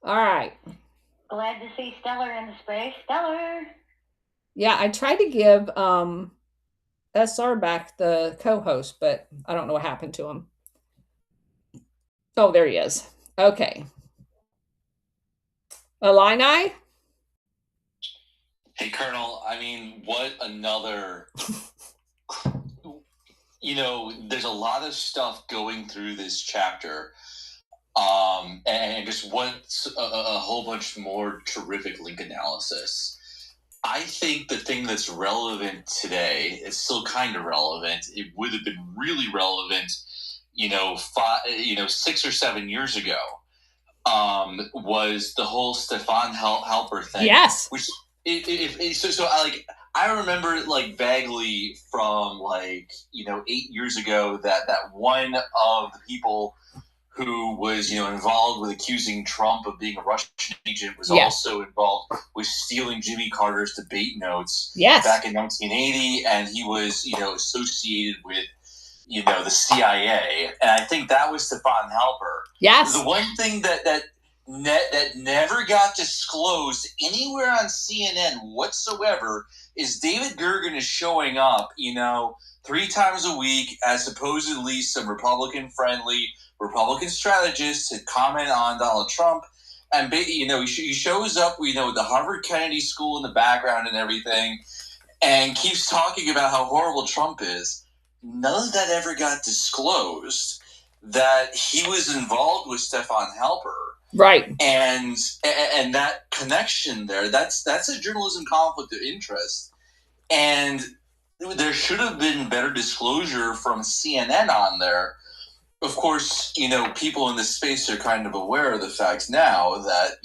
All right. Glad to see Stellar in the space. Stellar. Yeah, I tried to give SR back the co-host, but I don't know what happened to him. Oh, there he is. Okay. Illini? Hey, Colonel, I mean, what another. There's a lot of stuff going through this chapter. And just what's a whole bunch more terrific link analysis. I think the thing that's relevant today is still kind of relevant. It would have been really relevant, 6 or 7 years ago. Was the whole Stefan Halper thing? Yes. Which I remember vaguely from 8 years ago that one of the people who was involved with accusing Trump of being a Russian agent was also involved with stealing Jimmy Carter's debate notes back in 1980, and he was associated with the CIA, and I think that was Stefan Halper. Yes. The one thing that never got disclosed anywhere on CNN whatsoever is David Gergen is showing up, 3 times a week as supposedly some Republican-friendly Republican strategist to comment on Donald Trump. And, he shows up, with the Harvard Kennedy School in the background and everything, and keeps talking about how horrible Trump is. None of that ever got disclosed, that he was involved with Stefan Halper. Right. And that connection there, that's a journalism conflict of interest. And there should have been better disclosure from CNN on there. Of course, people in this space are kind of aware of the fact now that,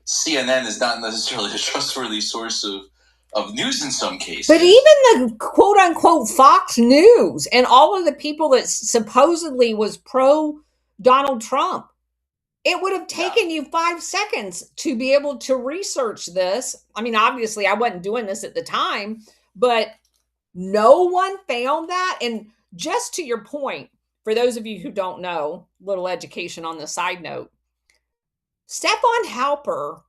CNN is not necessarily a trustworthy source of news in some cases. But even the quote unquote Fox News and all of the people that supposedly was pro Donald Trump, it would have taken you 5 seconds to be able to research this. I mean, obviously I wasn't doing this at the time, but no one found that. And just to your point, for those of you who don't know, little education on the side note, Stefan Halper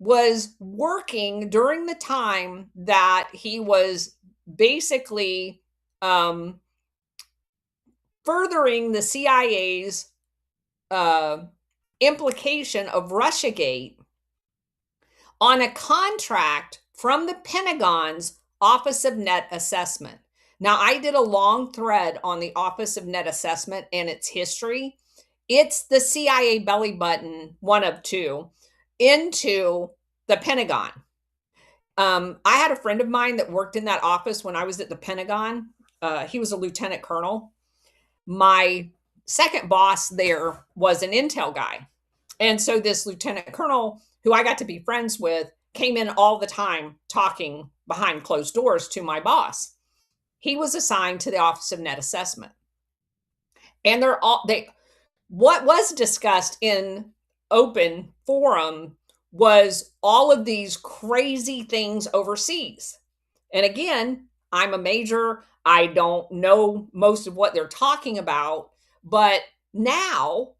was working during the time that he was basically furthering the CIA's implication of Russiagate on a contract from the Pentagon's Office of Net Assessment. Now, I did a long thread on the Office of Net Assessment and its history. It's the CIA belly button, one of two, into the Pentagon. I had a friend of mine that worked in that office when I was at the Pentagon. He was a lieutenant colonel. My second boss there was an intel guy. And so this lieutenant colonel, who I got to be friends with, came in all the time talking behind closed doors to my boss. He was assigned to the Office of Net Assessment. And what was discussed in open forum was all of these crazy things overseas. And again, I'm a major. I don't know most of what they're talking about, but now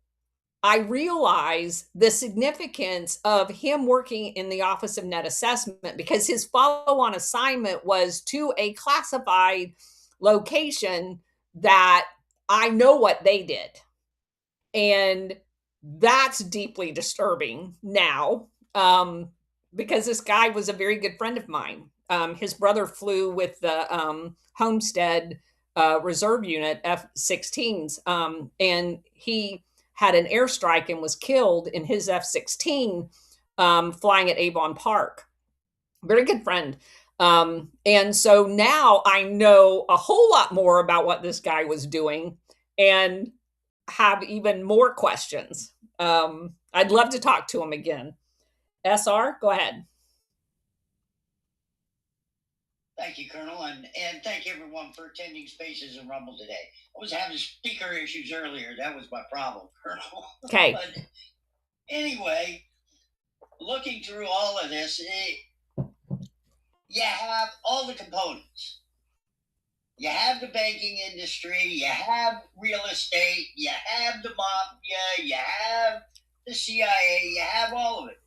I realize the significance of him working in the Office of Net Assessment, because his follow on assignment was to a classified location that I know what they did. And that's deeply disturbing now, because this guy was a very good friend of mine. His brother flew with the Homestead Reserve Unit F-16s, and he had an airstrike and was killed in his F-16 flying at Avon Park. Very good friend. And so now I know a whole lot more about what this guy was doing and have even more questions. I'd love to talk to him again. SR, go ahead. Thank you, Colonel, and thank everyone for attending Spaces and Rumble today. I was having speaker issues earlier. That was my problem, Colonel. Okay. But anyway, looking through all of this, you have all the components. You have the banking industry, you have real estate, you have the mafia, you have the CIA, you have all of it.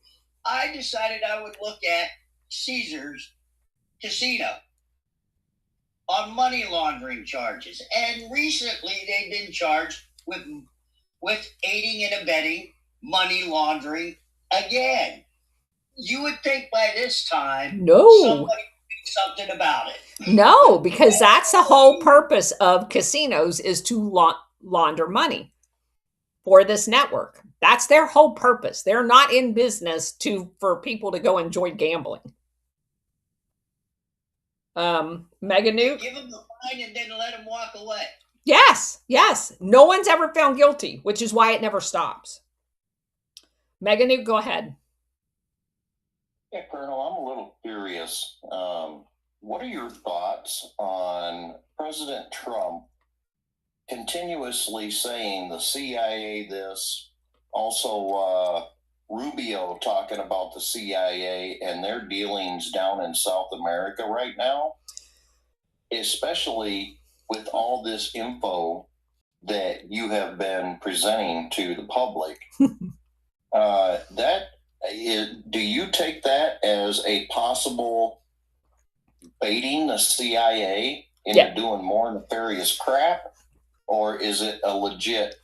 I decided I would look at Caesars Casino on money laundering charges. And recently they've been charged with aiding and abetting money laundering again. You would think by this time somebody would do something about it. No, because that's the whole purpose of casinos, is to launder money for this network. That's their whole purpose. They're not in business for people to go enjoy gambling. Mega Nuke? Give them the fine and then let them walk away. Yes, yes. No one's ever found guilty, which is why it never stops. Mega Nuke, go ahead. Yeah, Colonel, I'm a little curious. What are your thoughts on President Trump continuously saying the CIA this, also Rubio talking about the CIA and their dealings down in South America right now, especially with all this info that you have been presenting to the public? Do you take that as a possible baiting the CIA into doing more nefarious crap, or is it a legit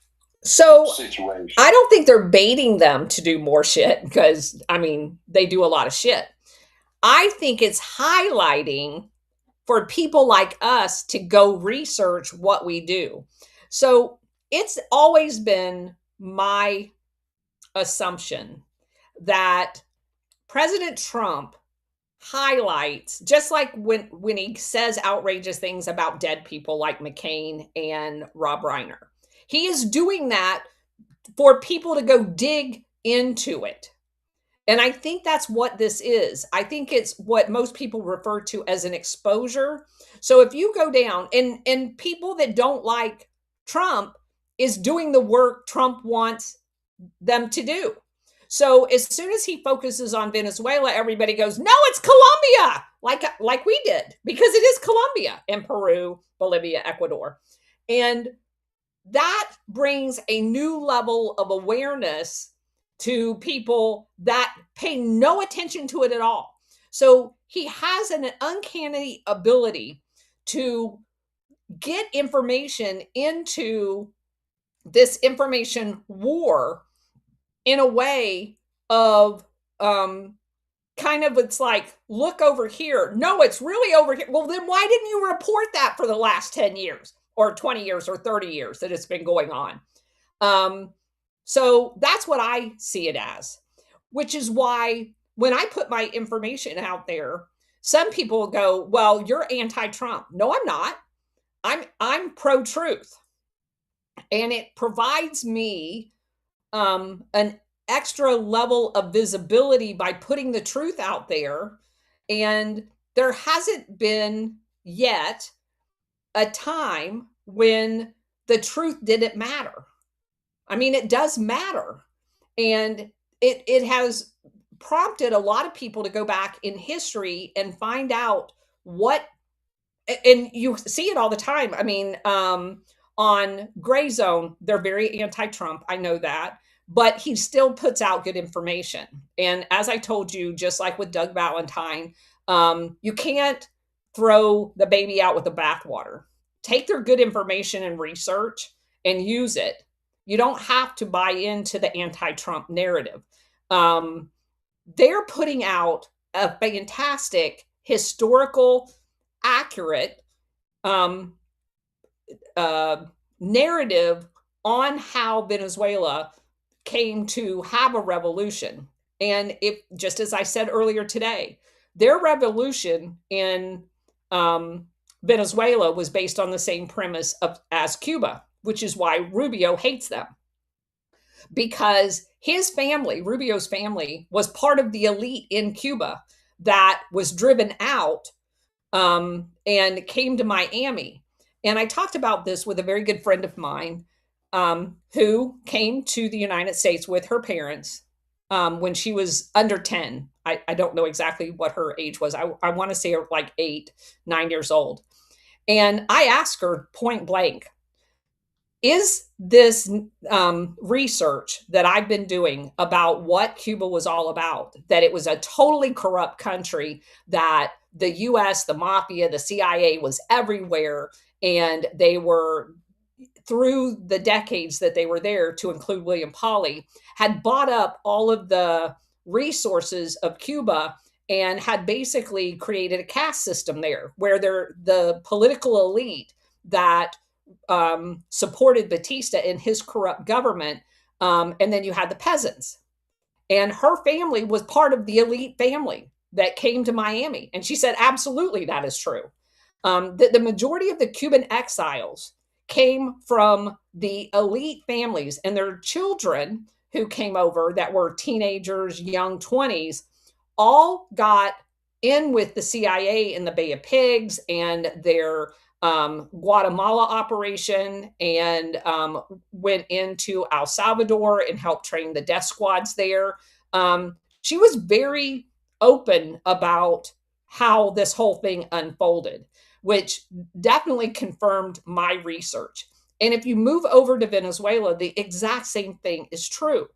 situation? I don't think they're baiting them to do more shit, because, I mean, they do a lot of shit. I think it's highlighting for people like us to go research what we do. So it's always been my assumption that President Trump highlights, just like when he says outrageous things about dead people like McCain and Rob Reiner, he is doing that for people to go dig into it. And I think that's what this is. I think it's what most people refer to as an exposure. So if you go down and people that don't like Trump is doing the work Trump wants them to do. So as soon as he focuses on Venezuela, everybody goes, no, it's Colombia, like we did, because it is Colombia and Peru, Bolivia, Ecuador. And that brings a new level of awareness to people that pay no attention to it at all. So he has an uncanny ability to get information into this information war in a way of kind of, it's like, look over here. No, it's really over here. Well, then why didn't you report that for the last 10 years or 20 years or 30 years that it's been going on? So that's what I see it as, which is why when I put my information out there, some people go, well, you're anti-Trump. No, I'm not. I'm pro-truth. And it provides me an extra level of visibility by putting the truth out there. And there hasn't been yet a time when the truth didn't matter. I mean, it does matter. And it has prompted a lot of people to go back in history and find out what, and you see it all the time. I mean, on Gray Zone, they're very anti-Trump. I know that, but he still puts out good information. And as I told you, just like with Doug Valentine, you can't throw the baby out with the bathwater. Take their good information and research and use it. You don't have to buy into the anti-Trump narrative. They're putting out a fantastic, historical, accurate um, narrative on how Venezuela came to have a revolution. And if, just as I said earlier today, their revolution in Venezuela was based on the same premise as Cuba, which is why Rubio hates them. Because his family, Rubio's family, was part of the elite in Cuba that was driven out and came to Miami. And I talked about this with a very good friend of mine who came to the United States with her parents when she was under 10. I don't know exactly what her age was. I want to say like 8, 9 years old. And I asked her point blank, is this research that I've been doing about what Cuba was all about, that it was a totally corrupt country, that the US, the mafia, the CIA was everywhere, and they were, through the decades that they were there, to include William Pauly, had bought up all of the resources of Cuba and had basically created a caste system there where the political elite that supported Batista in his corrupt government. And then you had the peasants. And her family was part of the elite family that came to Miami. And she said, absolutely, that is true. The majority of the Cuban exiles came from the elite families, and their children who came over that were teenagers, young 20s, all got in with the CIA in the Bay of Pigs and their Guatemala operation, and went into El Salvador and helped train the death squads there. She was very open about how this whole thing unfolded, which definitely confirmed my research. And if you move over to Venezuela, the exact same thing is true.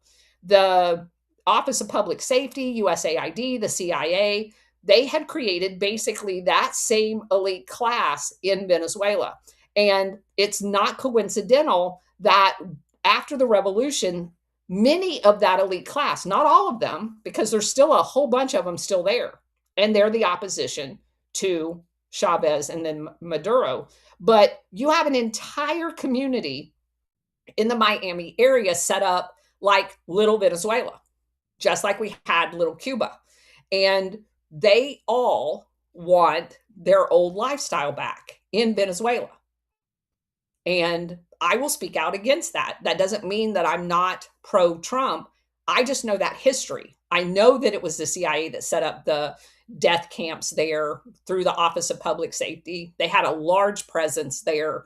The Office of Public Safety, USAID, the CIA, they had created basically that same elite class in Venezuela. And it's not coincidental that after the revolution, many of that elite class, not all of them, because there's still a whole bunch of them still there, and they're the opposition to Chavez and then Maduro. But you have an entire community in the Miami area set up like little Venezuela, just like we had little Cuba. And they all want their old lifestyle back in Venezuela. And I will speak out against that. That doesn't mean that I'm not pro-Trump. I just know that history. I know that it was the CIA that set up the death camps there through the Office of Public Safety. They had a large presence there.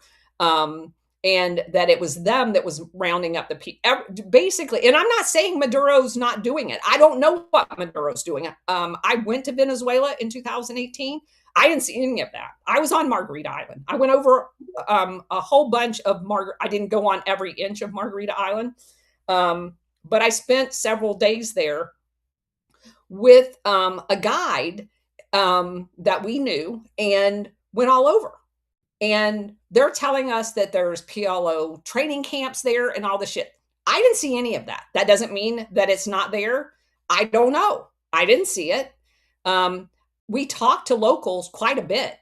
And that it was them that was rounding up the people, basically. And I'm not saying Maduro's not doing it. I don't know what Maduro's doing. I went to Venezuela in 2018. I didn't see any of that. I was on Margarita Island. I went over a whole bunch of I didn't go on every inch of Margarita Island, but I spent several days there with a guide that we knew and went all over. And they're telling us that there's PLO training camps there and all the shit. I didn't see any of that. That doesn't mean that it's not there. I don't know. I didn't see it. We talked to locals quite a bit,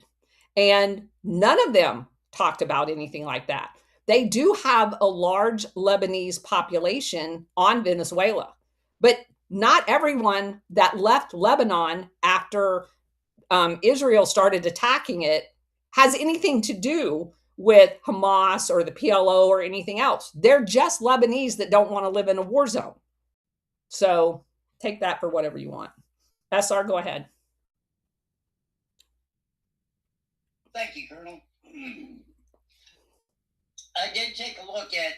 and none of them talked about anything like that. They do have a large Lebanese population on Venezuela, but not everyone that left Lebanon after Israel started attacking it has anything to do with Hamas or the PLO or anything else. They're just Lebanese that don't want to live in a war zone. So take that for whatever you want. SR, go ahead. Thank you, Colonel. I did take a look at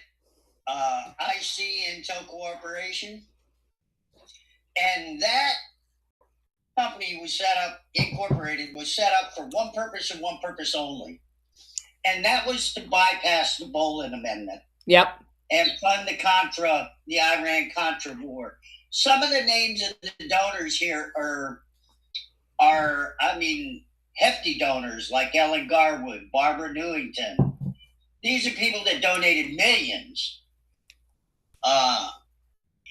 IC Intel Cooperation, and that company was set up, incorporated, was set up for one purpose and one purpose only. And that was to bypass the Boland Amendment. Yep. And fund the Iran-Contra war. Some of the names of the donors here are hefty donors like Ellen Garwood, Barbara Newington. These are people that donated millions.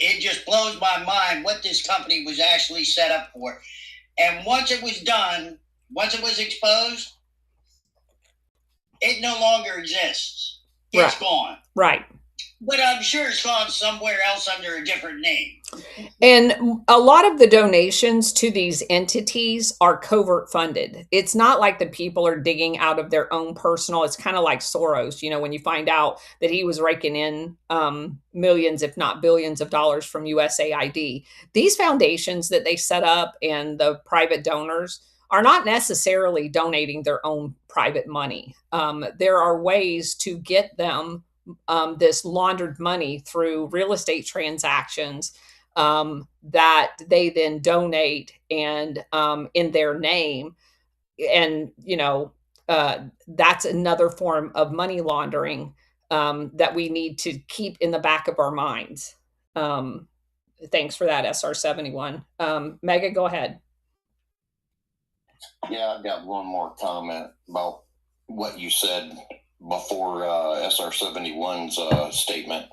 It just blows my mind what this company was actually set up for. And once it was done, once it was exposed, it no longer exists. It's gone. Right. But I'm sure it's gone somewhere else under a different name. And a lot of the donations to these entities are covert funded. It's not like the people are digging out of their own personal. It's kind of like Soros, when you find out that he was raking in millions, if not billions of dollars from USAID. These foundations that they set up and the private donors are not necessarily donating their own private money. There are ways to get them this laundered money through real estate transactions that they then donate and in their name. And, that's another form of money laundering that we need to keep in the back of our minds. Thanks for that, SR71. Megan, go ahead. Yeah, I've got one more comment about what you said before SR71's statement.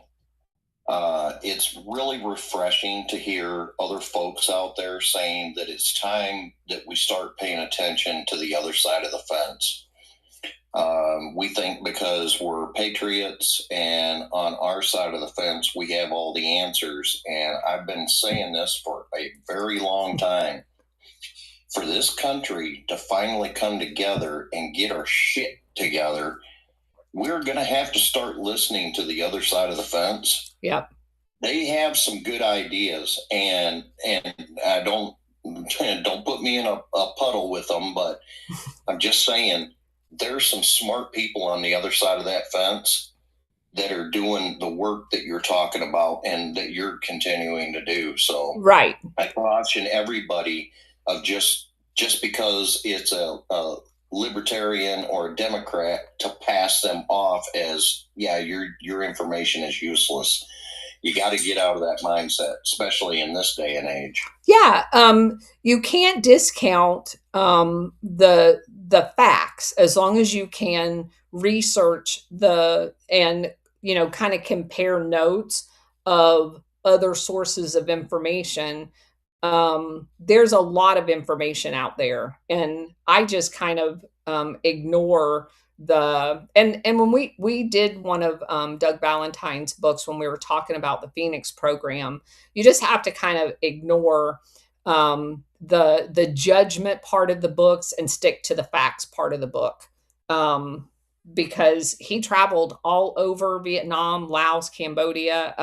It's really refreshing to hear other folks out there saying that it's time that we start paying attention to the other side of the fence. We think because we're patriots and on our side of the fence, we have all the answers. And I've been saying this for a very long time. For this country to finally come together and get our shit together, we're going to have to start listening to the other side of the fence. Yep. They have some good ideas, and I don't put me in a puddle with them, but I'm just saying there's some smart people on the other side of that fence that are doing the work that you're talking about and that you're continuing to do. So right. I caution everybody of just because it's a libertarian or a Democrat to pass them off as, your information is useless. You got to get out of that mindset, especially in this day and age. Yeah. You can't discount the facts as long as you can research and kind of compare notes of other sources of information. There's a lot of information out there, and I just kind of ignore and when we did one of Doug Valentine's books when we were talking about the Phoenix program, you just have to kind of ignore the judgment part of the books and stick to the facts part of the book, because he traveled all over Vietnam, Laos, Cambodia.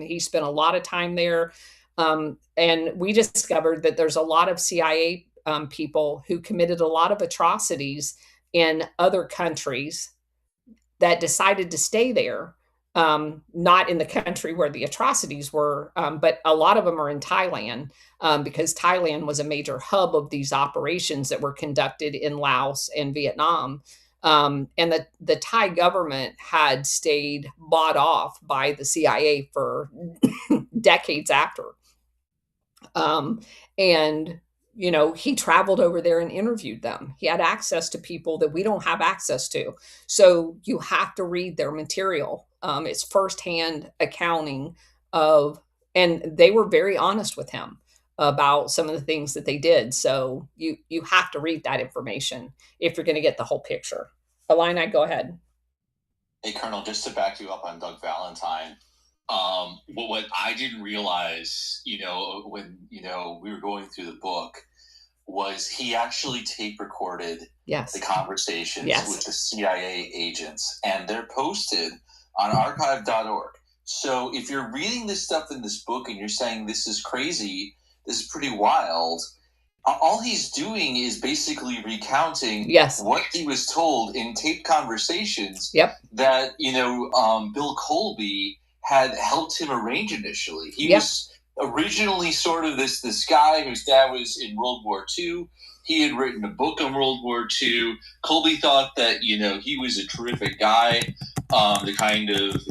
He spent a lot of time there. And we discovered that there's a lot of CIA people who committed a lot of atrocities in other countries that decided to stay there, not in the country where the atrocities were, but a lot of them are in Thailand, because Thailand was a major hub of these operations that were conducted in Laos and Vietnam. And the Thai government had stayed bought off by the CIA for decades after. And he traveled over there and interviewed them. He had access to people that we don't have access to. So you have to read their material. It's firsthand accounting and they were very honest with him about some of the things that they did. So you have to read that information if you're going to get the whole picture. Illini, go ahead. Hey, Colonel, just to back you up on Doug Valentine, what I didn't realize, when, we were going through the book, was he actually tape recorded the conversations with the CIA agents, and they're posted on archive.org. So if you're reading this stuff in this book and you're saying this is crazy, this is pretty wild, all he's doing is basically recounting what he was told in taped conversations that, Bill Colby had helped him arrange initially. He was originally sort of this guy whose dad was in World War II. He had written a book on World War II. Colby thought that, he was a terrific guy to kind of,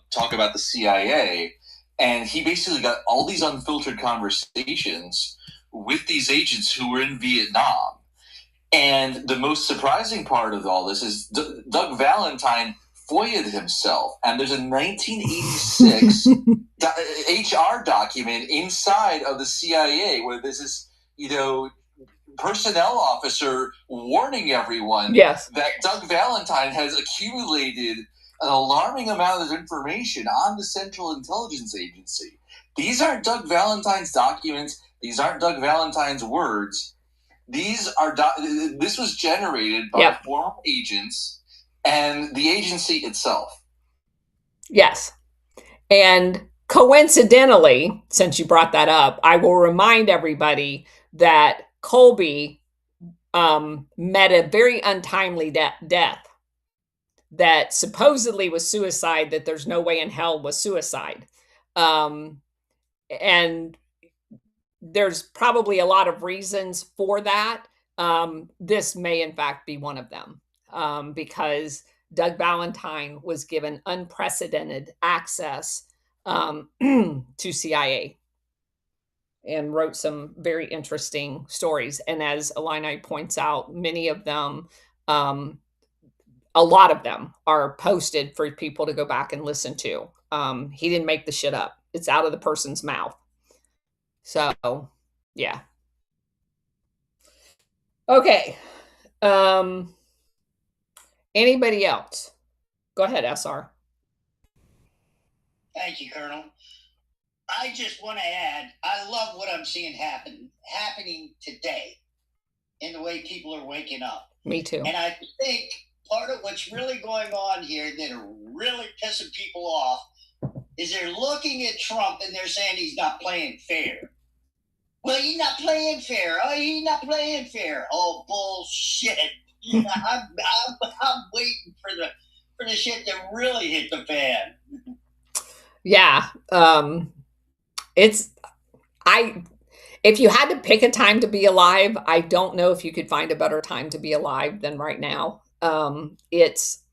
talk about the CIA. And he basically got all these unfiltered conversations with these agents who were in Vietnam. And the most surprising part of all this is Doug Valentine FOIA'd himself. And there's a 1986 HR document inside of the CIA where there's this, personnel officer warning everyone Yes. that Doug Valentine has accumulated an alarming amount of information on the Central Intelligence Agency. These aren't Doug Valentine's documents. These aren't Doug Valentine's words. This was generated by former agents and the agency itself. Yes. And coincidentally, since you brought that up, I will remind everybody that Colby met a very untimely death that supposedly was suicide, that there's no way in hell was suicide. And there's probably a lot of reasons for that. This may in fact be one of them, because Doug Valentine was given unprecedented access to CIA and wrote some very interesting stories. And as Illini points out, many of them, a lot of them are posted for people to go back and listen to. He didn't make the shit up. It's out of the person's mouth. So, yeah. Okay. Anybody else? Go ahead, SR. Thank you, Colonel. I just want to add, I love what I'm seeing happening today in the way people are waking up. Me too. And I think part of what's really going on here that are really pissing people off is they're looking at Trump and they're saying he's not playing fair. Well, he's not playing fair. Oh, he's not playing fair. Oh, bullshit. I'm waiting for the shit to really hit the fan. Yeah. If you had to pick a time to be alive, I don't know if you could find a better time to be alive than right now. It's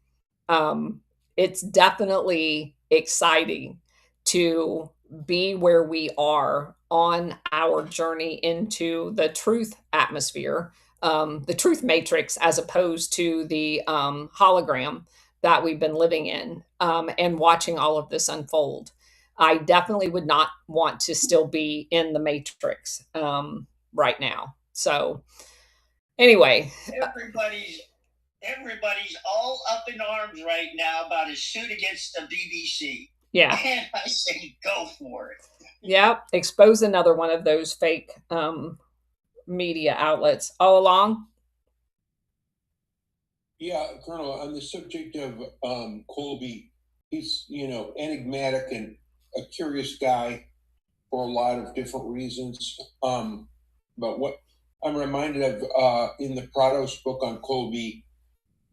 definitely exciting to be where we are on our journey into the truth atmosphere, the truth matrix, as opposed to the hologram that we've been living in, and watching all of this unfold. I definitely would not want to still be in the matrix right now. So anyway, everybody's all up in arms right now about his suit against the BBC. Yeah. And I say go for it. Yeah, expose another one of those fake media outlets all along. Yeah, Colonel, on the subject of Colby, he's, enigmatic and a curious guy for a lot of different reasons. But what I'm reminded of in the Prados book on Colby,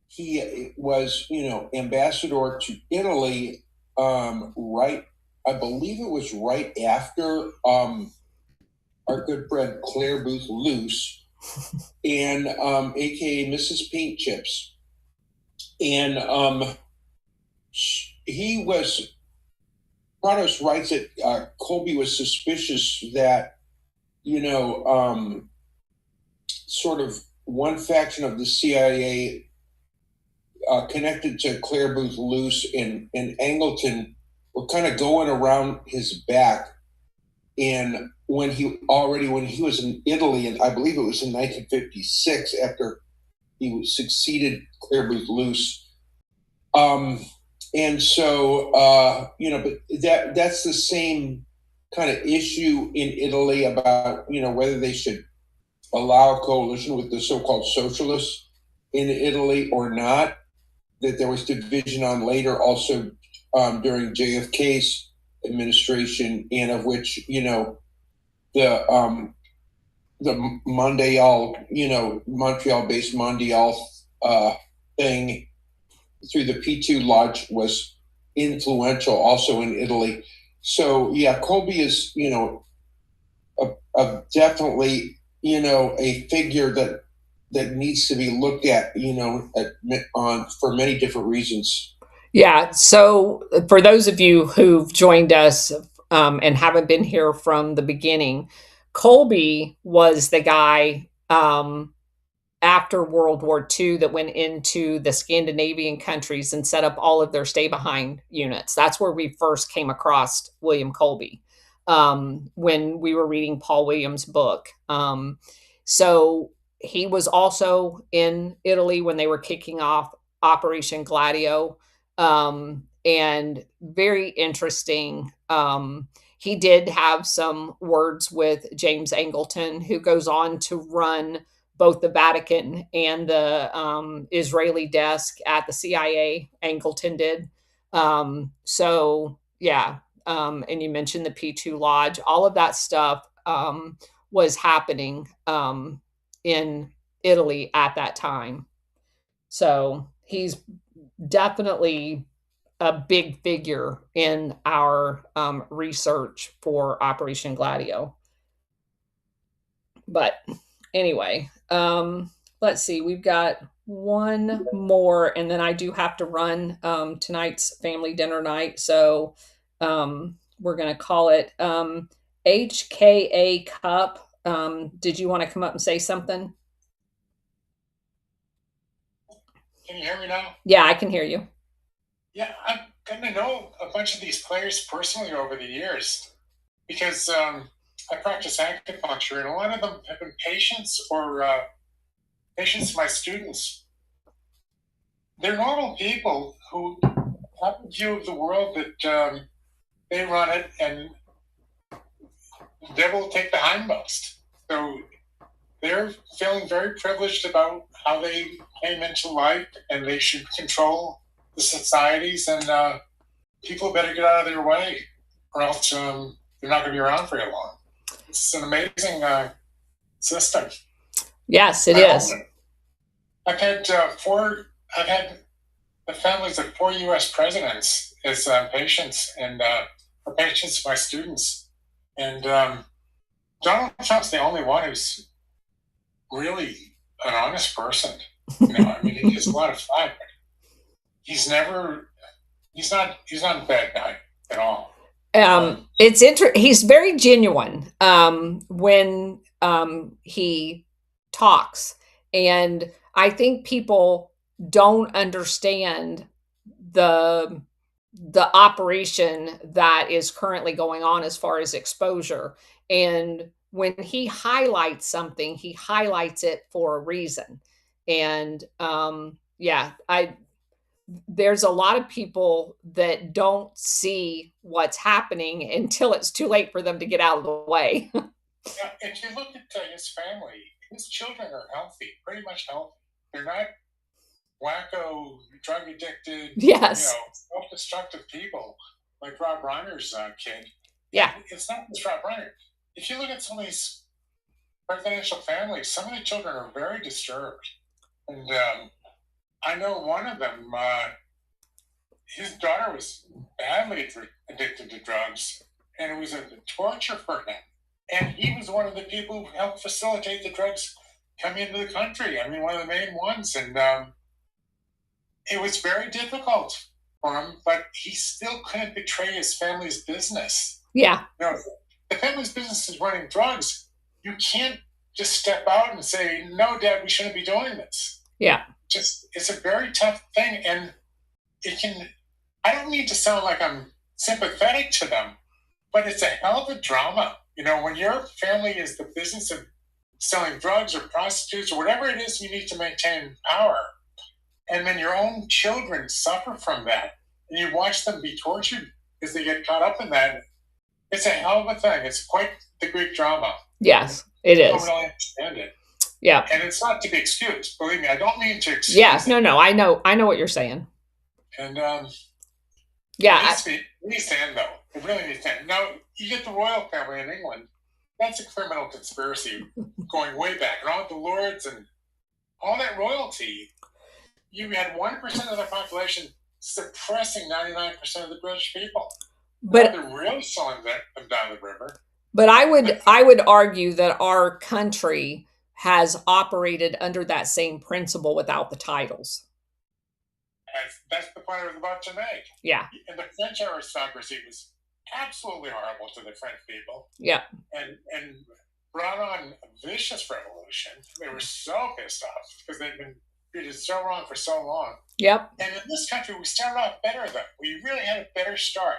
he was, ambassador to Italy, I believe it was right after our good friend Claire Booth Luce and aka Mrs. Paint Chips. And Prados writes that Colby was suspicious that, sort of one faction of the CIA connected to Claire Booth Luce and Angleton were kind of going around his back. And when he was in Italy, and I believe it was in 1956, after he succeeded Claire Booth Luce. And so, but that's the same kind of issue in Italy about, whether they should allow a coalition with the so-called socialists in Italy or not, that there was division on later, also during JFK's administration, and of which, the Mondial, Montreal-based Mondial thing through the P2 Lodge was influential also in Italy. So yeah, Colby is, a definitely, a figure that needs to be looked at, for many different reasons. Yeah. So, for those of you who've joined us and haven't been here from the beginning, Colby was the guy after World War II that went into the Scandinavian countries and set up all of their stay behind units. That's where we first came across William Colby when we were reading Paul Williams' book. So he was also in Italy when they were kicking off Operation Gladio. And very interesting. He did have some words with James Angleton, who goes on to run both the Vatican and the Israeli desk at the CIA. Angleton did. So, yeah. And you mentioned the P2 Lodge. All of that stuff was happening in Italy at that time. So he's definitely a big figure in our research for Operation Gladio. But anyway, let's see. We've got one more, and then I do have to run tonight's family dinner night. So we're going to call it HKA Cup. Did you want to come up and say something? Can you hear me now? Yeah, I can hear you. Yeah, I've gotten to know a bunch of these players personally over the years because I practice acupuncture, and a lot of them have been patients or patients of my students. They're normal people who have a view of the world that they run it, and the devil will take the hindmost. So they're feeling very privileged about how they came into life, and they should control the societies, and people better get out of their way, or else they're not going to be around very long. It's an amazing system. Yes, it is. I've had the families of 4 U.S. presidents as patients, and are patients of my students. And Donald Trump's the only one who's really an honest person. I mean, he's a lot of fun. He's not a bad guy at all. He's very genuine when he talks, and I think people don't understand the operation that is currently going on as far as exposure. And when he highlights something, he highlights it for a reason. And there's a lot of people that don't see what's happening until it's too late for them to get out of the way. Yeah, if you look at his family, his children are healthy, pretty much healthy. They're not wacko, drug addicted, Yes. self-destructive people like Rob Reiner's kid. Yeah. It's not just Rob Reiner. If you look at some of these presidential families, some of the children are very disturbed. And I know one of them, his daughter was badly addicted to drugs, and it was a torture for him. And he was one of the people who helped facilitate the drugs coming into the country. I mean, one of the main ones. And it was very difficult for him, but he still couldn't betray his family's business. Yeah. The family's business is running drugs. You can't just step out and say, no, Dad, we shouldn't be doing this. Yeah. It's a very tough thing. And I don't mean to sound like I'm sympathetic to them, but it's a hell of a drama. When your family is the business of selling drugs or prostitutes or whatever it is you need to maintain power, and then your own children suffer from that, and you watch them be tortured because they get caught up in that, it's a hell of a thing. It's quite the Greek drama. Yes, it is. I don't really understand it. Yeah. And it's not to be excused. Believe me, I don't mean to excuse Yes, it. no, I know what you're saying. And yeah, it needs to end, though. It really needs to end. Now, you get the royal family in England. That's a criminal conspiracy going way back. And all the lords and all that royalty, you had 1% of the population suppressing 99% of the British people. But they're really selling them down the river. But I would argue that our country has operated under that same principle without the titles. And that's the point I was about to make. Yeah. And the French aristocracy was absolutely horrible to the French people. Yeah. And brought on a vicious revolution. They were so pissed off because they'd been treated so wrong for so long. Yep. And in this country, we started off better, though. We really had a better start.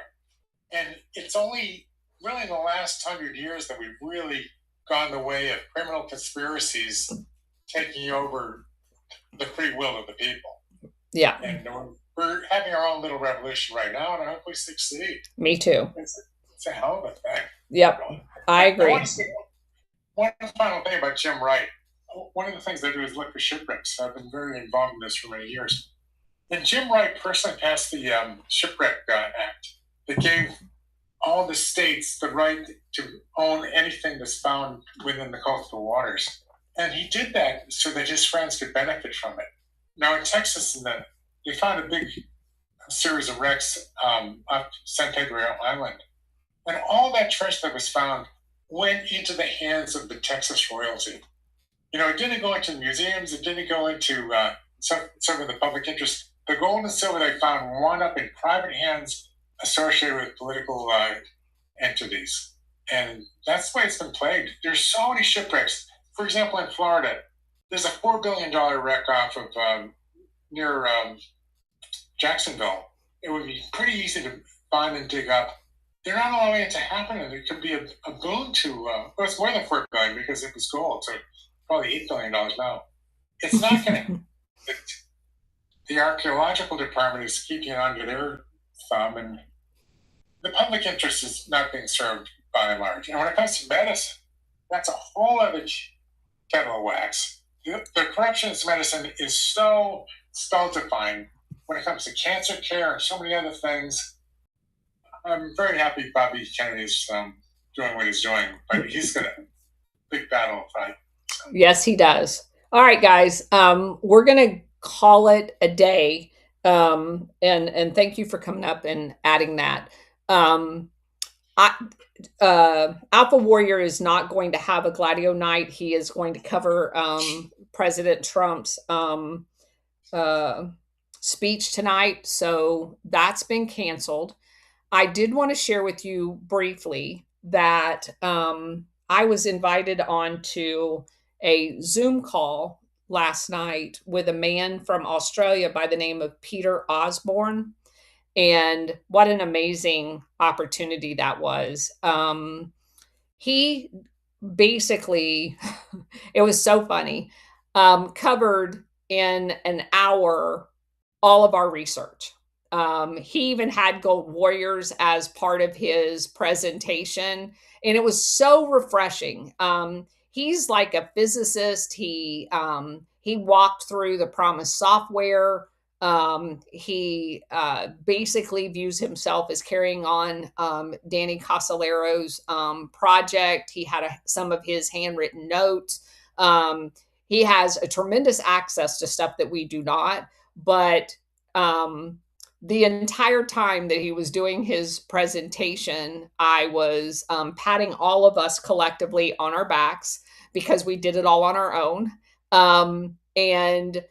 And it's only really in the last 100 years that we've really gone the way of criminal conspiracies taking over the free will of the people. Yeah. And we're having our own little revolution right now, and I hope we succeed. Me too. It's a hell of a thing. Yep. I agree. I want to say one final thing about Jim Wright. One of the things I do is look for shipwrecks. I've been very involved in this for many years. And Jim Wright personally passed the Shipwreck Act that gave all the states the right to own anything that's found within the coastal waters. And he did that so that his friends could benefit from it. Now in Texas, they found a big series of wrecks off San Pedro Island. And all that treasure that was found went into the hands of the Texas royalty. You know, it didn't go into museums. It didn't go into some of the public interest. The gold and silver they found wound up in private hands associated with political entities. And that's the way it's been played. There's so many shipwrecks. For example, in Florida, there's a $4 billion wreck off of near Jacksonville. It would be pretty easy to find and dig up. They're not allowing it to happen, and it could be a boon to, well, it's more than $4 billion because it was gold, so probably $8 billion now. It's not going to. The archaeological department is keeping it under their thumb, and the public interest is not being served by and large. And when it comes to medicine, that's a whole other kettle of wax. The corruption in medicine is so stultifying when it comes to cancer care and so many other things. I'm very happy Bobby Kennedy's doing what he's doing, but he's got a big battle to fight. Yes, he does. All right, guys, we're going to call it a day. And thank you for coming up and adding that. Alpha Warrior is not going to have a Gladio night. He is going to cover President Trump's speech tonight. So that's been canceled. I did want to share with you briefly that I was invited onto a Zoom call last night with a man from Australia by the name of Peter Osborne. And what an amazing opportunity that was. He basically, it was so funny, covered in an hour all of our research. He even had Gold Warriors as part of his presentation, and it was so refreshing. He's like a physicist. He walked through the Promise software. He basically views himself as carrying on Danny Casallero's project. He had some of his handwritten notes. He has a tremendous access to stuff that we do not, but the entire time that he was doing his presentation, I was patting all of us collectively on our backs because we did it all on our own. And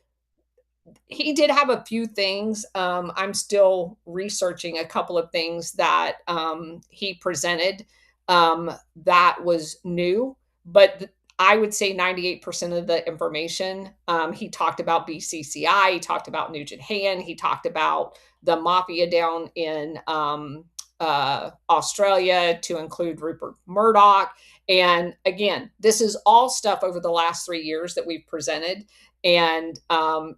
he did have a few things. I'm still researching a couple of things that he presented that was new, but I would say 98% of the information, he talked about BCCI, he talked about Nugent Hand, he talked about the mafia down in Australia, to include Rupert Murdoch. And again, this is all stuff over the last 3 years that we've presented. And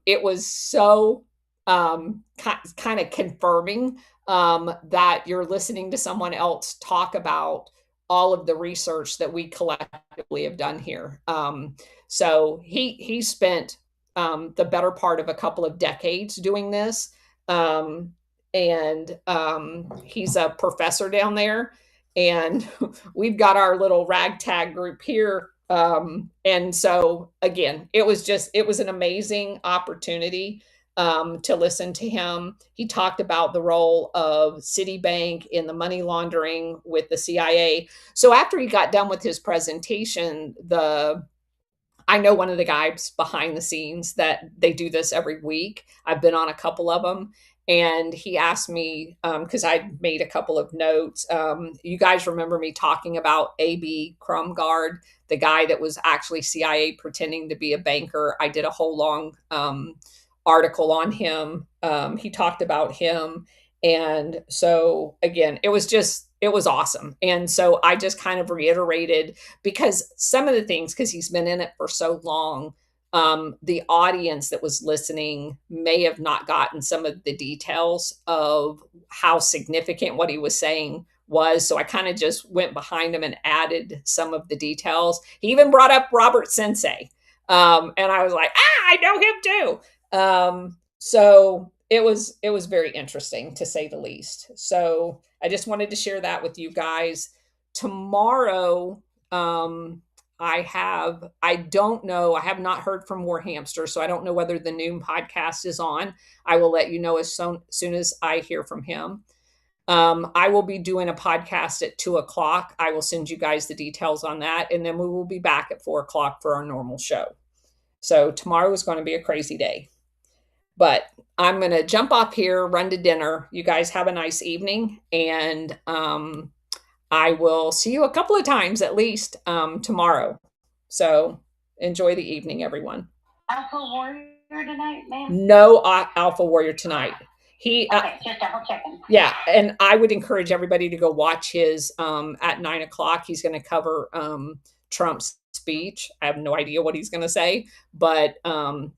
it was so kind of confirming that you're listening to someone else talk about all of the research that we collectively have done here. So he spent the better part of a couple of decades doing this. And he's a professor down there. And we've got our little ragtag group here. And so again, it was an amazing opportunity. to listen to him. He talked about the role of Citibank in the money laundering with the CIA. So after he got done with his presentation, I know one of the guys behind the scenes that they do this every week. I've been on a couple of them. And he asked me, because I made a couple of notes. You guys remember me talking about A.B. Krumgard, the guy that was actually CIA pretending to be a banker. I did a whole long article on him. He talked about him. And so, again, it was awesome. And so I just kind of reiterated, because some of the things, because he's been in it for so long, the audience that was listening may have not gotten some of the details of how significant what he was saying was. So I kind of just went behind him and added some of the details. He even brought up Robert Sensei. And I was like, I know him too. So it was very interesting, to say the least. So I just wanted to share that with you guys. Tomorrow, I don't know. I have not heard from War Hamster, so I don't know whether the noon podcast is on. I will let you know as soon as I hear from him. I will be doing a podcast at 2:00. I will send you guys the details on that. And then we will be back at 4:00 for our normal show. So tomorrow is going to be a crazy day. But I'm going to jump off here, run to dinner. You guys have a nice evening. And I will see you a couple of times at least tomorrow. So enjoy the evening, everyone. Alpha Warrior tonight, ma'am? No Alpha Warrior tonight. Okay, just double checking. Yeah, and I would encourage everybody to go watch his at 9:00. He's going to cover Trump's speech. I have no idea what he's going to say, but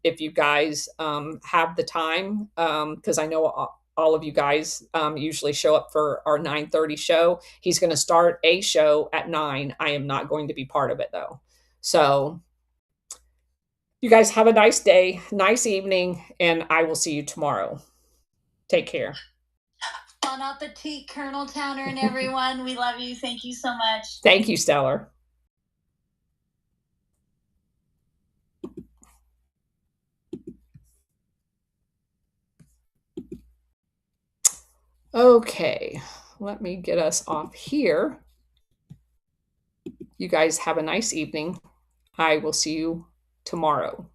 if you guys have the time, because I know all of you guys usually show up for our 9:30 show. He's going to start a show at 9. I am not going to be part of it though. So you guys have a nice day, nice evening, and I will see you tomorrow. Take care. Bon appetit, Colonel Towner and everyone. We love you. Thank you so much. Thank you, Stellar. Okay, let me get us off here. You guys have a nice evening. I will see you tomorrow.